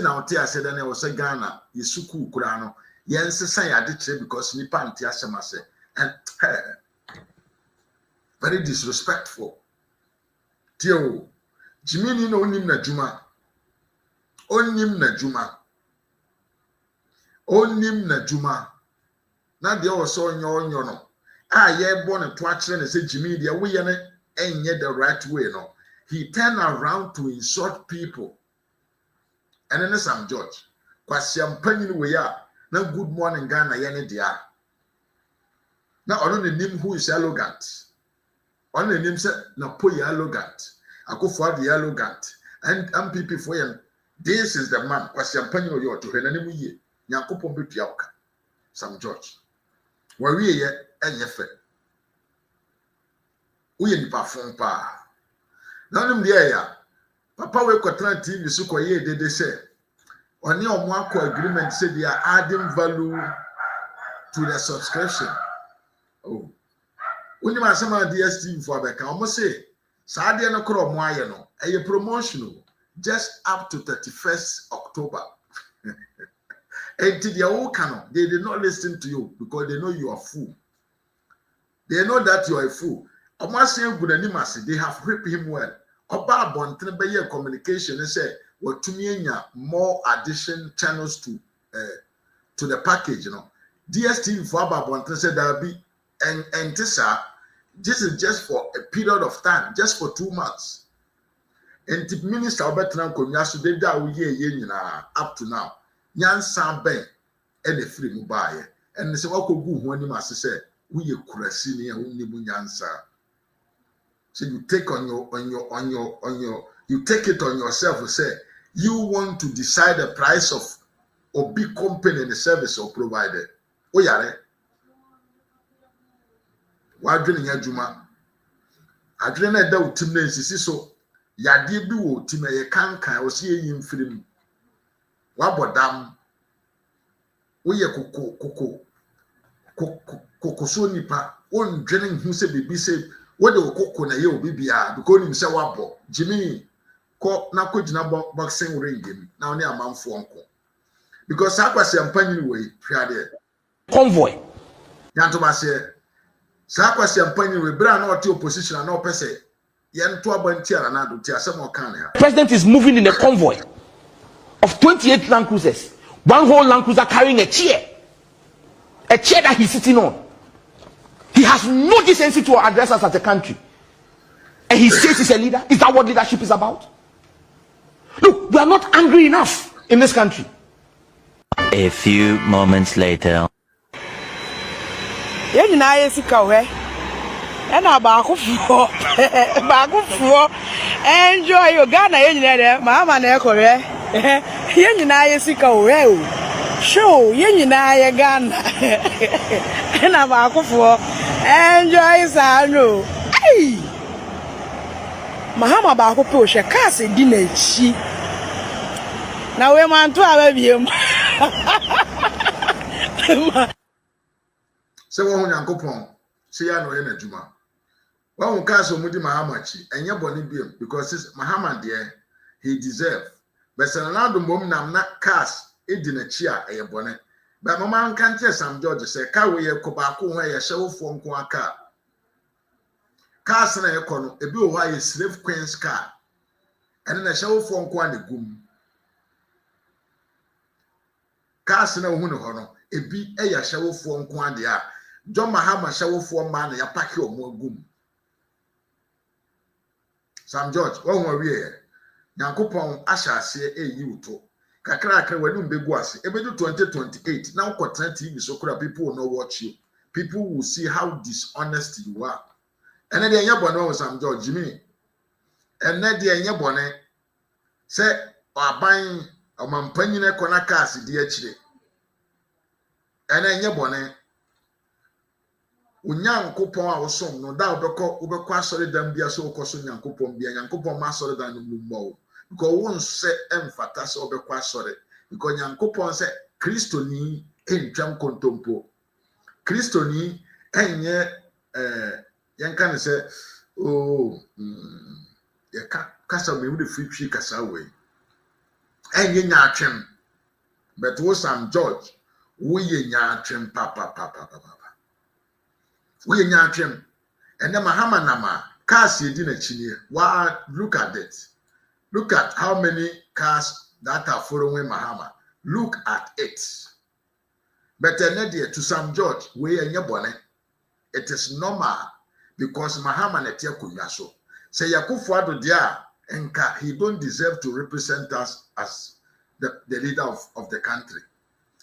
na ote ase dan e wo say Ghana yesuku kura no. Yen sesa ya de kire because ni panti asema say. And very disrespectful. Tio Jimini no onim na juma. Onim na juma. Na de o so onyo no. Ye born and to akire na say Jimini de we ye ne enye the right way no. He turned around to insult people. And then Sam George. Kwasi ampanyin we ya na good morning Ghana ye ne dia. Now, I don't name who is arrogant. On the name said, na po arrogant. I go for the arrogant. And MPP for him. This is the man. Kwasi ampanyi no yo to he na nemu ye. Nyankopon betu ya oka. Sam George. Wari ye enye fe. Uye ni parfum pa. Na nim de ya. Papa we kwatran TV so koye dede say. Oni omo akọ agreement say they are adding value to the subscription. Oh, when you are some DSTV for Becca, almost say, Sadia no Kro Moyano, a promotional just up to 31st October. And to their own canon, they did not listen to you because they know you are fool. They know that you are a fool. Almost saying good animasi, they have whipped him well. About Bontenbeye communication, they say, what to me more addition channels to to the package, you know. DSTV for Ababonte said there'll be and this is just for a period of time, just for 2 months. And the minister Albertina Konyasu did that we up to now. Yan Sam Ben and the free mobile. And they say, what could go when you must say, we are Kurasini and Unibu Yansa. So you take you take it on yourself and say, you want to decide the price of a big company and the service or provider. Oh, yeah. Why drinking a Juma? I drink a doubt to me, so Yadi do to me a canker or see him film. What about them? We are Coco so nipa, one drinking who said, be said, what the cocoa na yo bibia, because himself wabo, Jimmy, call na kujina boxing ring him, now near a man for uncle. Because I was a penny way, Convoy. Yantoma say, Sakwasi and Penny with brand or two opposition and no per se. Yan to Abantia and Addo, Tia, some more can. President is moving in a convoy of 28 Land Cruisers. One whole Land Cruiser carrying a chair that he's sitting on. He has no decency to address us as a country. And he says he's a leader. Is that what leadership is about? Look, we are not angry enough in this country. A few moments later. Yen na yesika we na ba akufo enjoy you Ghana yen na mama na ekore yen na yesika we o show yen na ye Ghana na ba akufo enjoy sa no ai mahama ba akufo o hwe case di na chi na we man to ababiem Say one Yankopon, say I know in Juma. One will cast Mudi Mahamachi, and your bonny beam, because it's Mahama dear, he deserve. But Sanado Mom nam not cast it in a chair, a bonnet. But Mamma can't tell some George say, Kawi a Kobako, where a show from Quaka. Cast and a corner, a bill why a slave queen's car, and then a show from Quani Goom. Cast and a woman honor, a big a show from Quandia. John Mahama show for man ya pack your more gum. Sam George, one more year. Yankopon Asha say you to. Kakra when be guasi. Ebedu 2028. Now content TV so people will not watch you. People will see how dishonest you are. And then the yabon was Sam George Jimmy. And then the yabone say or buying a man penny konakasi DHD. And then yabone. Unyankopon a wosom no da obekọ asori dan bia so okoso nyankopon bia nyankopon ma asori dan no mumbo because won se emfata se obekọ asori because nyankopon se Kristo ni entwam kontompo Kristo ni enye yanka ne se ya kasa me wo de fitwi kasa we enye nyaatwem but wo Sam George wo ye nyaatwem papa we nyatwem and then Mahama nama cars yedi na chini. Wow, look at it. Look at how many cars that are following Mahama. Look at it. But to Sam George, we are bonnet. It is normal because Mahama netia kunyaso. Say Yakufo dia enka he don't deserve to represent us as the leader of the country.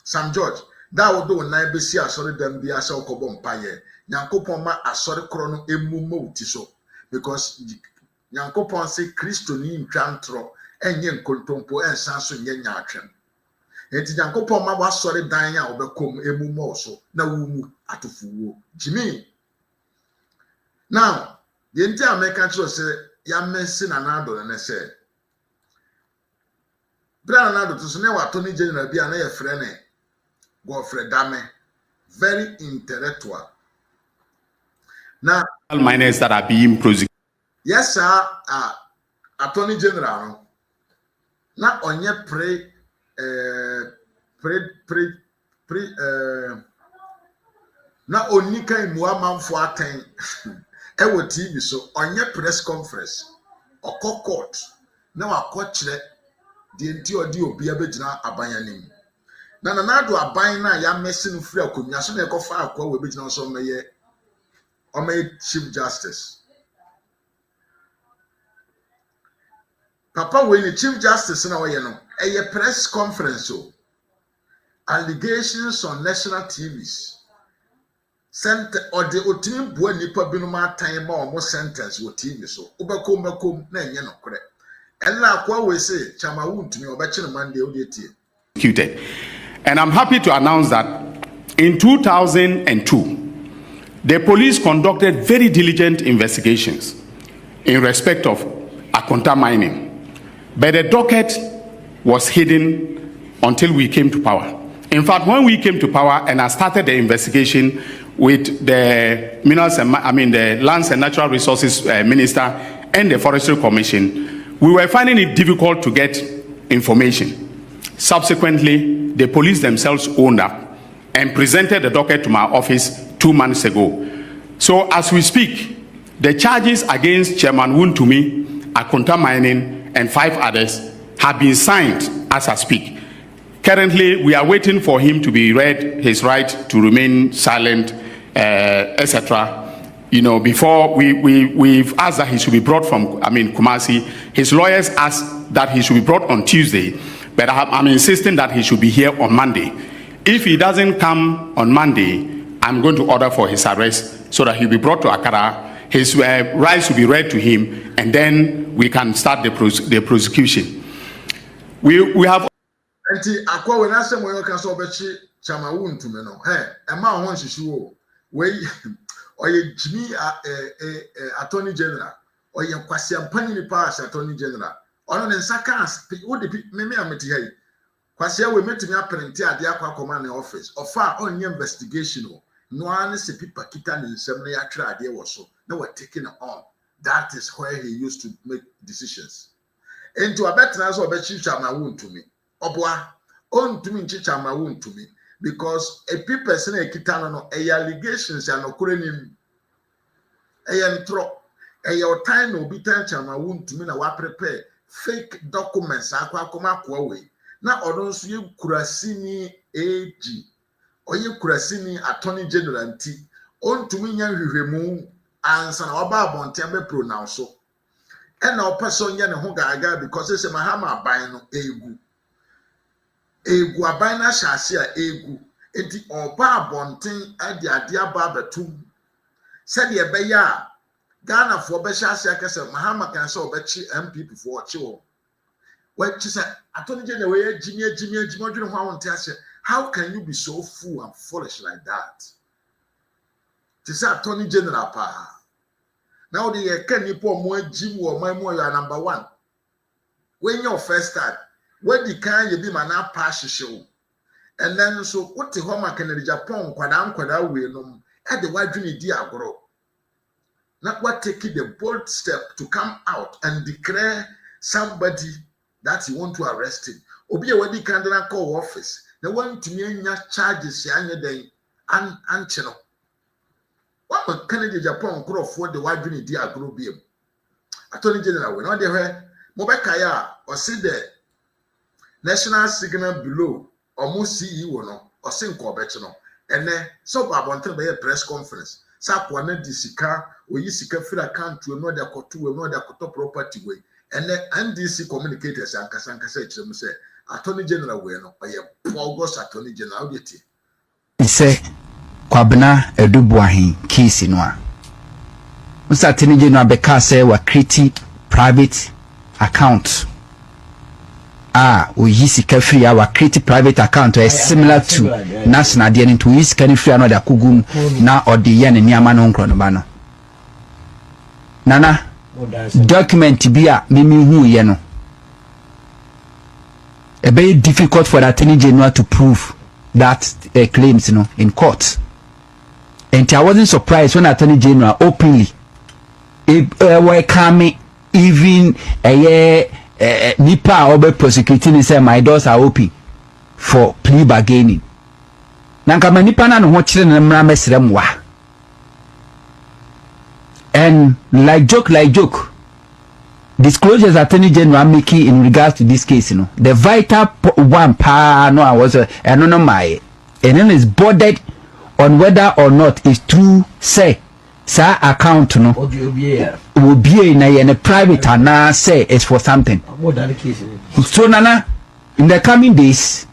Sam George, that would do na besi asori dem bia se okobo mpaye. Nyankopon ma asori kro no emumo uti so because Nyankopon say Kristo ni ntwantro enye nkontompo ensan so nye nyaatwem. Enti Nyankopon ma wasori dan a obekom emumo so na wumu atofuwo. Jimmy. Now, the entire American church say ya mensi na Addo na say Brian Addo to so ne wa Attorney General bia na ye frɛ ne Godfrey Dame, very intellectual. Now, all minors that are being prosecuted. Yes, sir. Attorney General. Now, on your now only can one for attend. Ewo TV so on your press conference or court. Now I coach the entire deal be able to abayanim. na Addo aban na ya messing free akonya so na ekofa akwa we begina so meye Chief Justice. Papa when the Chief Justice na we no a press conference so allegations on national TVs sent or the otimi boa nipa binuma time ma omo sentence wo TV so ubekom na enye no kore ella akwa we say chama wuntumi obechi no Monday odietie. And I'm happy to announce that in 2002, the police conducted very diligent investigations in respect of Akonta mining. But the docket was hidden until we came to power. In fact, when we came to power and I started the investigation with the the Lands and Natural Resources Minister and the Forestry Commission, we were finding it difficult to get information. Subsequently, the police themselves owned up and presented the docket to my office 2 months ago. So as we speak, the charges against Chairman Wontumi, Akonta Mining, and 5 others have been signed as I speak. Currently, we are waiting for him to be read his right to remain silent, etc. You know, before we've asked that he should be brought from, Kumasi. His lawyers asked that he should be brought on Tuesday. But I'm insisting that he should be here on Monday. If he doesn't come on Monday, I'm going to order for his arrest so that he'll be brought to Accra. His rights will be read to him, and then we can start the prosecution. We have. Enti akwa we na sem we ka so obechi Chama Wontumi no. Ema ho nhihyiwo. We oye Jimmy Attorney General. Oye Kwasi Ampani ni pa Attorney General. Ono ne nsaka wo de me ameti hai kwase we metumi aprenti ade akwa command office ofa onye investigation no an se pipa kita ne nsem na ya twa ade wo so na we taking on. That is where he used to make decisions. Into abetna so obechi Chama Wontumi oboa ontumi nchi Chama Wontumi because a person e kita no allegations ya no korenim ntro your time no be time Chama Wontumi na wa prepare fake documents akwa we na odon so ye kurasini AG oye kurasini Attorney General nti ontumi nya hwehwemu ansa na oba abonte be pronounce so e na opeso nya ne ho gaga because say mahama aban no egu aban na hyase a egu enti oba abonten ade aba betum said ye be ya Ghana for Beshas Yakasa, Mahama can so betchi MPP for Chiwo. What she said, Attorney General, Jimmy, how can you be so fool and foolish like that? To say Attorney General, pa. Now the can you pour more Jim or my more number one? When your first start, when the kind you be my now pass show. And then so what the home can in Japan, Quadam, we know, at the white dreamy dear grow. Not what taking the bold step to come out and declare somebody that you want to arrest him. Obi a wedi candidate call office. They want to me charges yanya day and channel. What Canada Japan could afford the wide unit dear group beam. Attorney General, we know the Mobekaya or see the national signal below almost CEO no or sing corbettino. And then so I want to be a press conference. Sapwana disika or yisika free account to another kotu another koto property way and then NDC communicators and Kasanka said say Attorney General we no by August Attorney General duty. He say Kwabena Edubuahin kisi noa. Mr. Attorney General Beka say wa create private account. We yisika free our create private account is similar to national DNA to yisika free another kugum na or the yen and yaman on chronobano. Nana document be a mimi hu yeno. A very difficult for the Attorney General to prove that claims in court. And I wasn't surprised when Attorney General openly were coming even a year. Nipa obe prosecuting say my doors are open for plea bargaining. Nankama nipa na no chire na mra mesrem wa. And like joke, disclosures Attorney General making in regards to this case, the vital one no I was and no my and then is boarded on whether or not it's true say account will be in a private and say it's for something. So Nana, in the coming days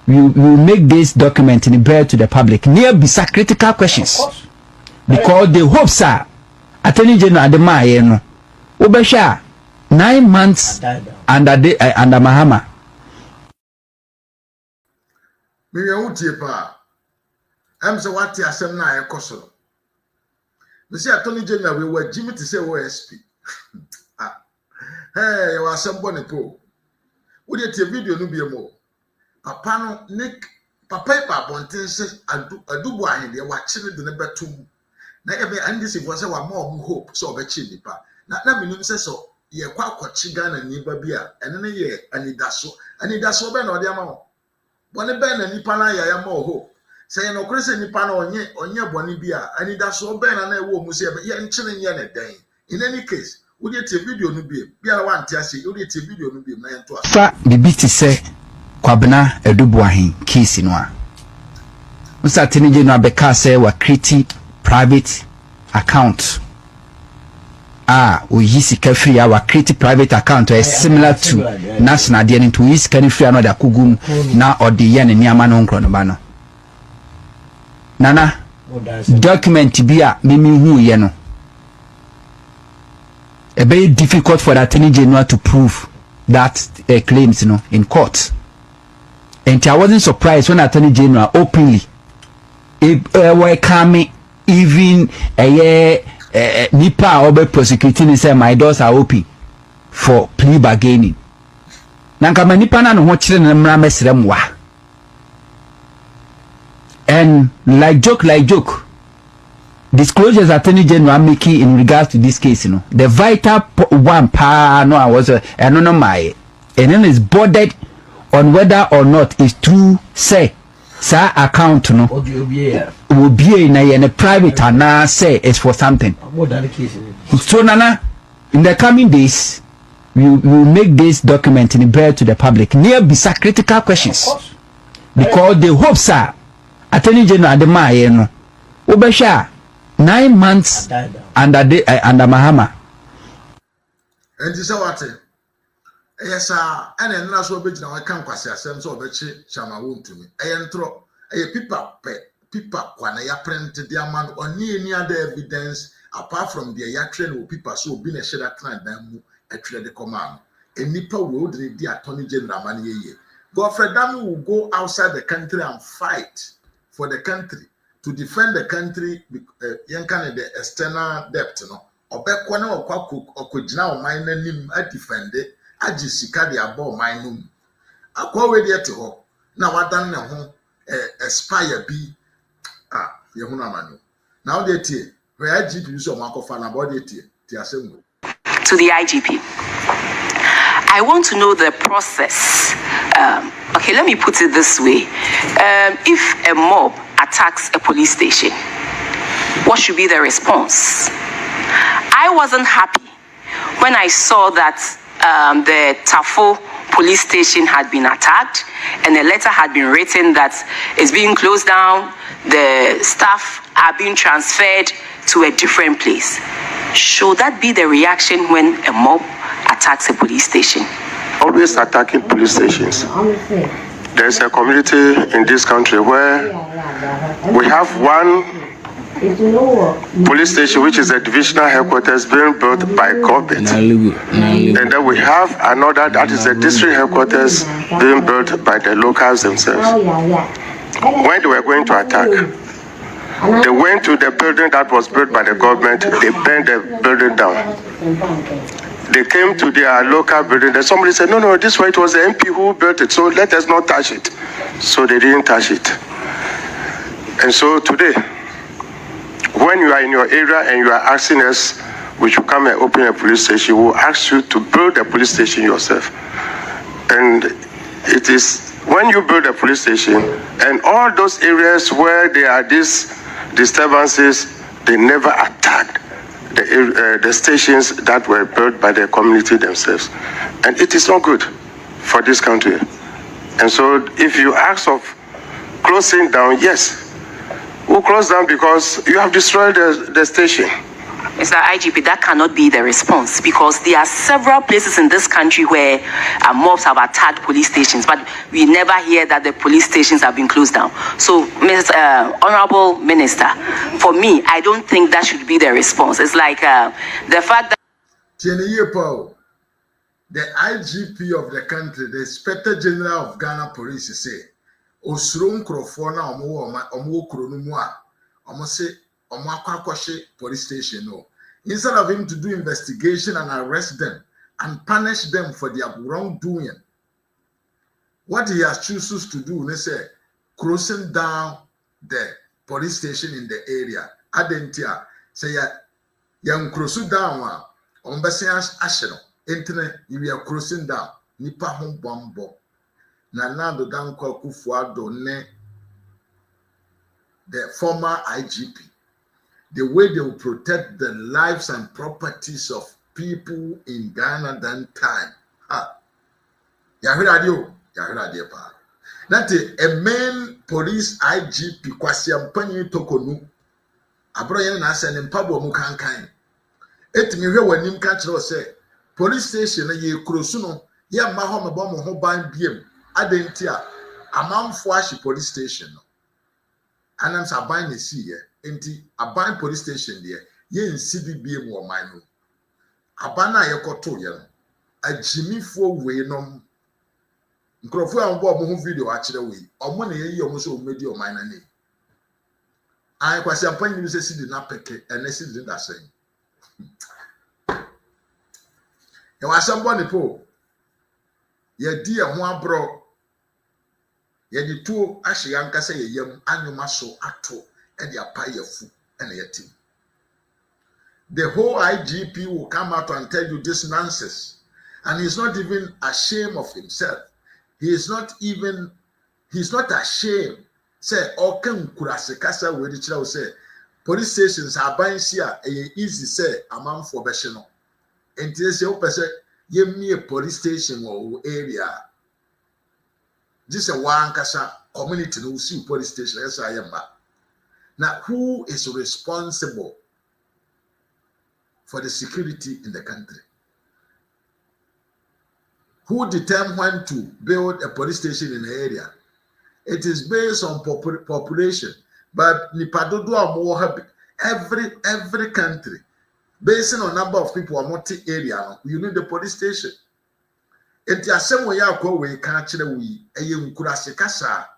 we will make this document in bear to the public near bisa critical questions because the hopes are Attorney General the Maye Obesha 9 months under Mahama. Me yautie pa. Em se wati asem na ekoso. Me say Attorney General we were Jimmy to say OSP. Hey, you asem bone po. Wo dey tie video no bi mo. Papa no Nick papa pa bonten se adubu ahede wa kire de ne betum. Na ebe andisi for say wa more hope so obechi nipa. Na minimum say so ye kwa akwachi Ghana nipa bia ene ne ye anidaso be na odi ama ho bone be na nipa na ya ma ho say ye no kure say nipa na onye bone bia anidaso be na ewo mu say ye nchire nye ne dan. In any case we dey tie video no bia na wanti ase we dey tie video no bia na ento fa bibi ti say kwabena adubu ahin case no a Mr. Attorney General beka say wa create private account we use free our create private account is similar to national dey into use can free another kugum na or the yen ni ama no nkro no ba no nana document bia mimi hu ye no a very difficult for the Attorney General to prove that claims in court. And I wasn't surprised when Attorney General openly were coming even nipa obe prosecuting say my doors are open for plea bargaining. Nanka nipa na no ho kire na mra mesrem wa. And like joke disclosures Attorney General making in regards to this case, the vital one no I was and no my and then is boarded on whether or not it's true say account will be in a private and say it's for something. So Nana, in the coming days we will make this document in bear to the public near bisa critical questions because the hopes are Attorney General the Maye Obesha 9 months under Mahama. And this what yes sir and then na so obegina wa kan kwase asem so obechi chama wontumi entro pipa kwa na ya print the man oni any other evidence apart from the ya train wo pipa so obi na share that dan mu atwere the command enipa wo odre di Attorney General man ye Godfrey Dami will go outside the country and fight for the country to defend the country yankan the external debt no obekwa na okogina o man nanim a defend it aji sika de abo man num akwa we de te ho na wadan ne ho expire bi ye hu na manu now they tie where IGP so makofa na body tie asem to the IGP. I want to know the process. Okay, let me put it this way. If a mob attacks a police station, what should be the response? I wasn't happy when I saw that the Tafo police station had been attacked and a letter had been written that it's being closed down, the staff are being transferred to a different place. Should that be the reaction when a mob attacks a police station? Always attacking police stations. There's a community in this country where we have one police station which is a divisional headquarters being built by government, and then we have another that is a district headquarters being built by the locals themselves. When they were going to attack, they went to the building that was built by the government, they burned the building down. They came to their local building and somebody said, no, this way it was the MP who built it, so let us not touch it. So they didn't touch it. And so today, when you are in your area and you are asking us, we should come and open a police station, we will ask you to build a police station yourself. And it is when you build a police station and all those areas where there are these disturbances, they never attacked the stations that were built by the community themselves. And it is not good for this country. And so if you ask of closing down, yes, we'll close down because you have destroyed the station. Mr. IGP, that cannot be the response because there are several places in this country where mobs have attacked police stations, but we never hear that the police stations have been closed down. So, Mr. Honorable Minister, for me, I don't think that should be the response. It's like the fact that the IGP of the country, the Inspector General of Ghana Police, say, Osron Crofona Omo Kronumwa, Omo say, Omo police station. No. Instead of him to do investigation and arrest them and punish them for their wrongdoing, what he has chooses to do, they say, crossing down the police station in the area. Adentia say, young crossing down, on Bessias Asheno. Internet, you are crossing down. Nipa home bombo. Nanado Danko Kufuado ne the former IGP. The way they will protect the lives and properties of people in Ghana that time. Yahiradio pa. That a main police IGP Kwasi Ampani Tokonu. Abroyan na send in Pablo Mukankan. Et me when him catch say. Police station na ye krosuno ye ma ho me bom ho ban biem adenti a amanfo ahye police station no anam sa ban na si ye enti aban police station de ye nsi bi biem wo man no aban na ye koto ye no agimifo we no nkrofo a mbo mo video a kire we omo na ye yi omo so omedi o man na ni ai kwasi ampanyi ni se si di na peke ene si di da sen ya wasambo ne po ye di e ho abro ye di tuo ahye yankasa ye yam anyoma so ato e di apa yafu ene yetim. The whole IGP will come out and tell you this nonsense, and he's not even ashamed of himself. He's not ashamed. Say okan kurase kasa we di kira say police stations aban si a easy say amanfo be hye no. Enti se o pese ye me police station or area. This a one kasa community no see police station yes I am. Now who is responsible for the security in the country? Who determine when to build a police station in the area? It is based on population, but nipadodo amoha every country. Based on number of people are multi area, you need the police station. It is same way I go we can't we a kasa,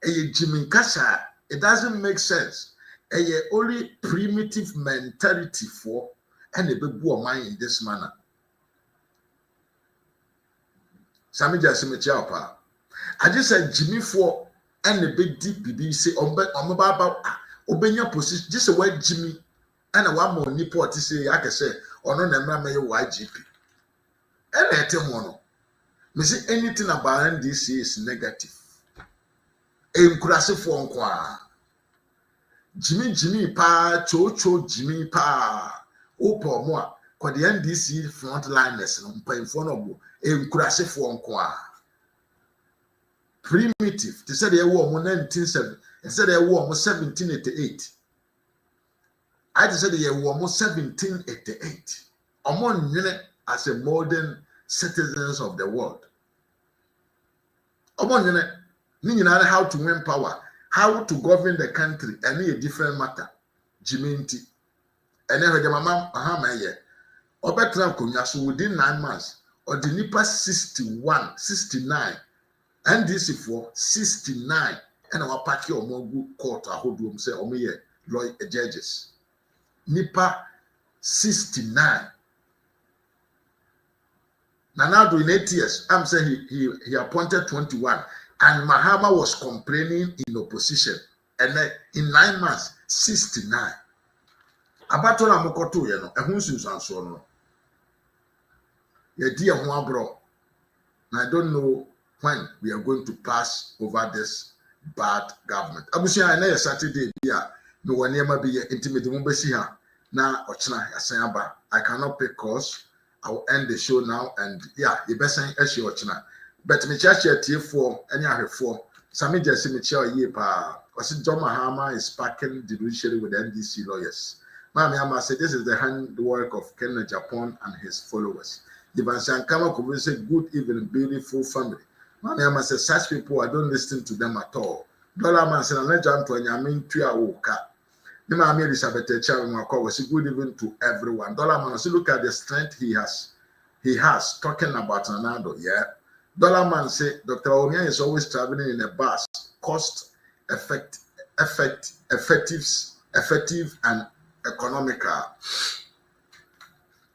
a Jimmy Kasa. It doesn't make sense. A only primitive mentality for and a big woman in this manner. Sami just pa. I just said Jimmy for and a big deep BBC on about obenya position just a word Jimmy. And a one more nipple to say, I can say, or no, never may YGP. And let him one. Me say anything about this is negative. A crassy phone qua Jimmy pa, cho Jimmy pa, opo more, for the NDC frontliners and paying phone of a crassy phone qua primitive. They said they were 1970, instead they were 1788. I just said they were almost 1788. Among unit as a modern citizens of the world. Among unit, meaning how to win power, how to govern the country, and a different matter. Jiminti. And then the mama, Obetra Kunyasu within 9 months, or the Nipa 61, 69, and this for 69, and our party or Mogu court, I hold room say, lawyer judges. Nipa 69. Now in 8 years, I'm saying he appointed 21, and Mahama was complaining in opposition, and then in 9 months, 69. About what I'm going to do, a hunsus and so on. Yeah, dear one bro. I don't know when we are going to pass over this bad government. I was saying I know Saturday, yeah, no one never be intimate. na ochina yasan aba. I cannot pay calls. I will end the show now, and yeah, the best thing is ochina. But me church for any other for Sami Jesse Michelle ye pa. Was it John Mahama is packing the judiciary with NDC lawyers. Mami Ama said this is the handwork of Ken Japan and his followers. Ivan Shankama could say good evening, beautiful family. Mami Ama said such people, I don't listen to them at all. Dollar man said, I'm not jump to any mean to a woka. Mami Elizabeth Chairman was a good evening to everyone. Dollar man, so look at the strength he has. He has talking about Addo, yeah. Dollar man said Dr. Omia is always traveling in a bus, cost effective and economical.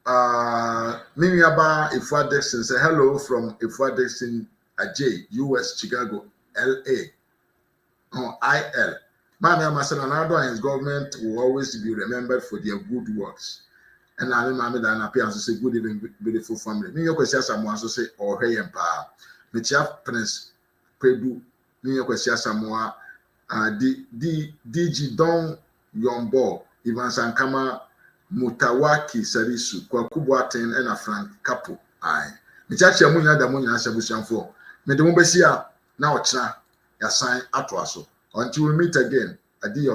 Mimiaba Ifwa Dixon say hello from Ifwa Dixon Ajay, US, Chicago, LA. Oh, IL. Mami Addo and his government will always be remembered for their good works. And I remember that appearance say good evening, beautiful family. New York someone so say or hey and pa. Michia Prince Predu, New York Samoa, DG Don Yombo, Ivan Sankama, Mutawaki Sarisu, Kwakubuaten, and a Frank Kapo. Aye. Michacha Munya da Munya Sabusian for. Medumbia now, cha, ya sign atwaso. Until we meet again, adios.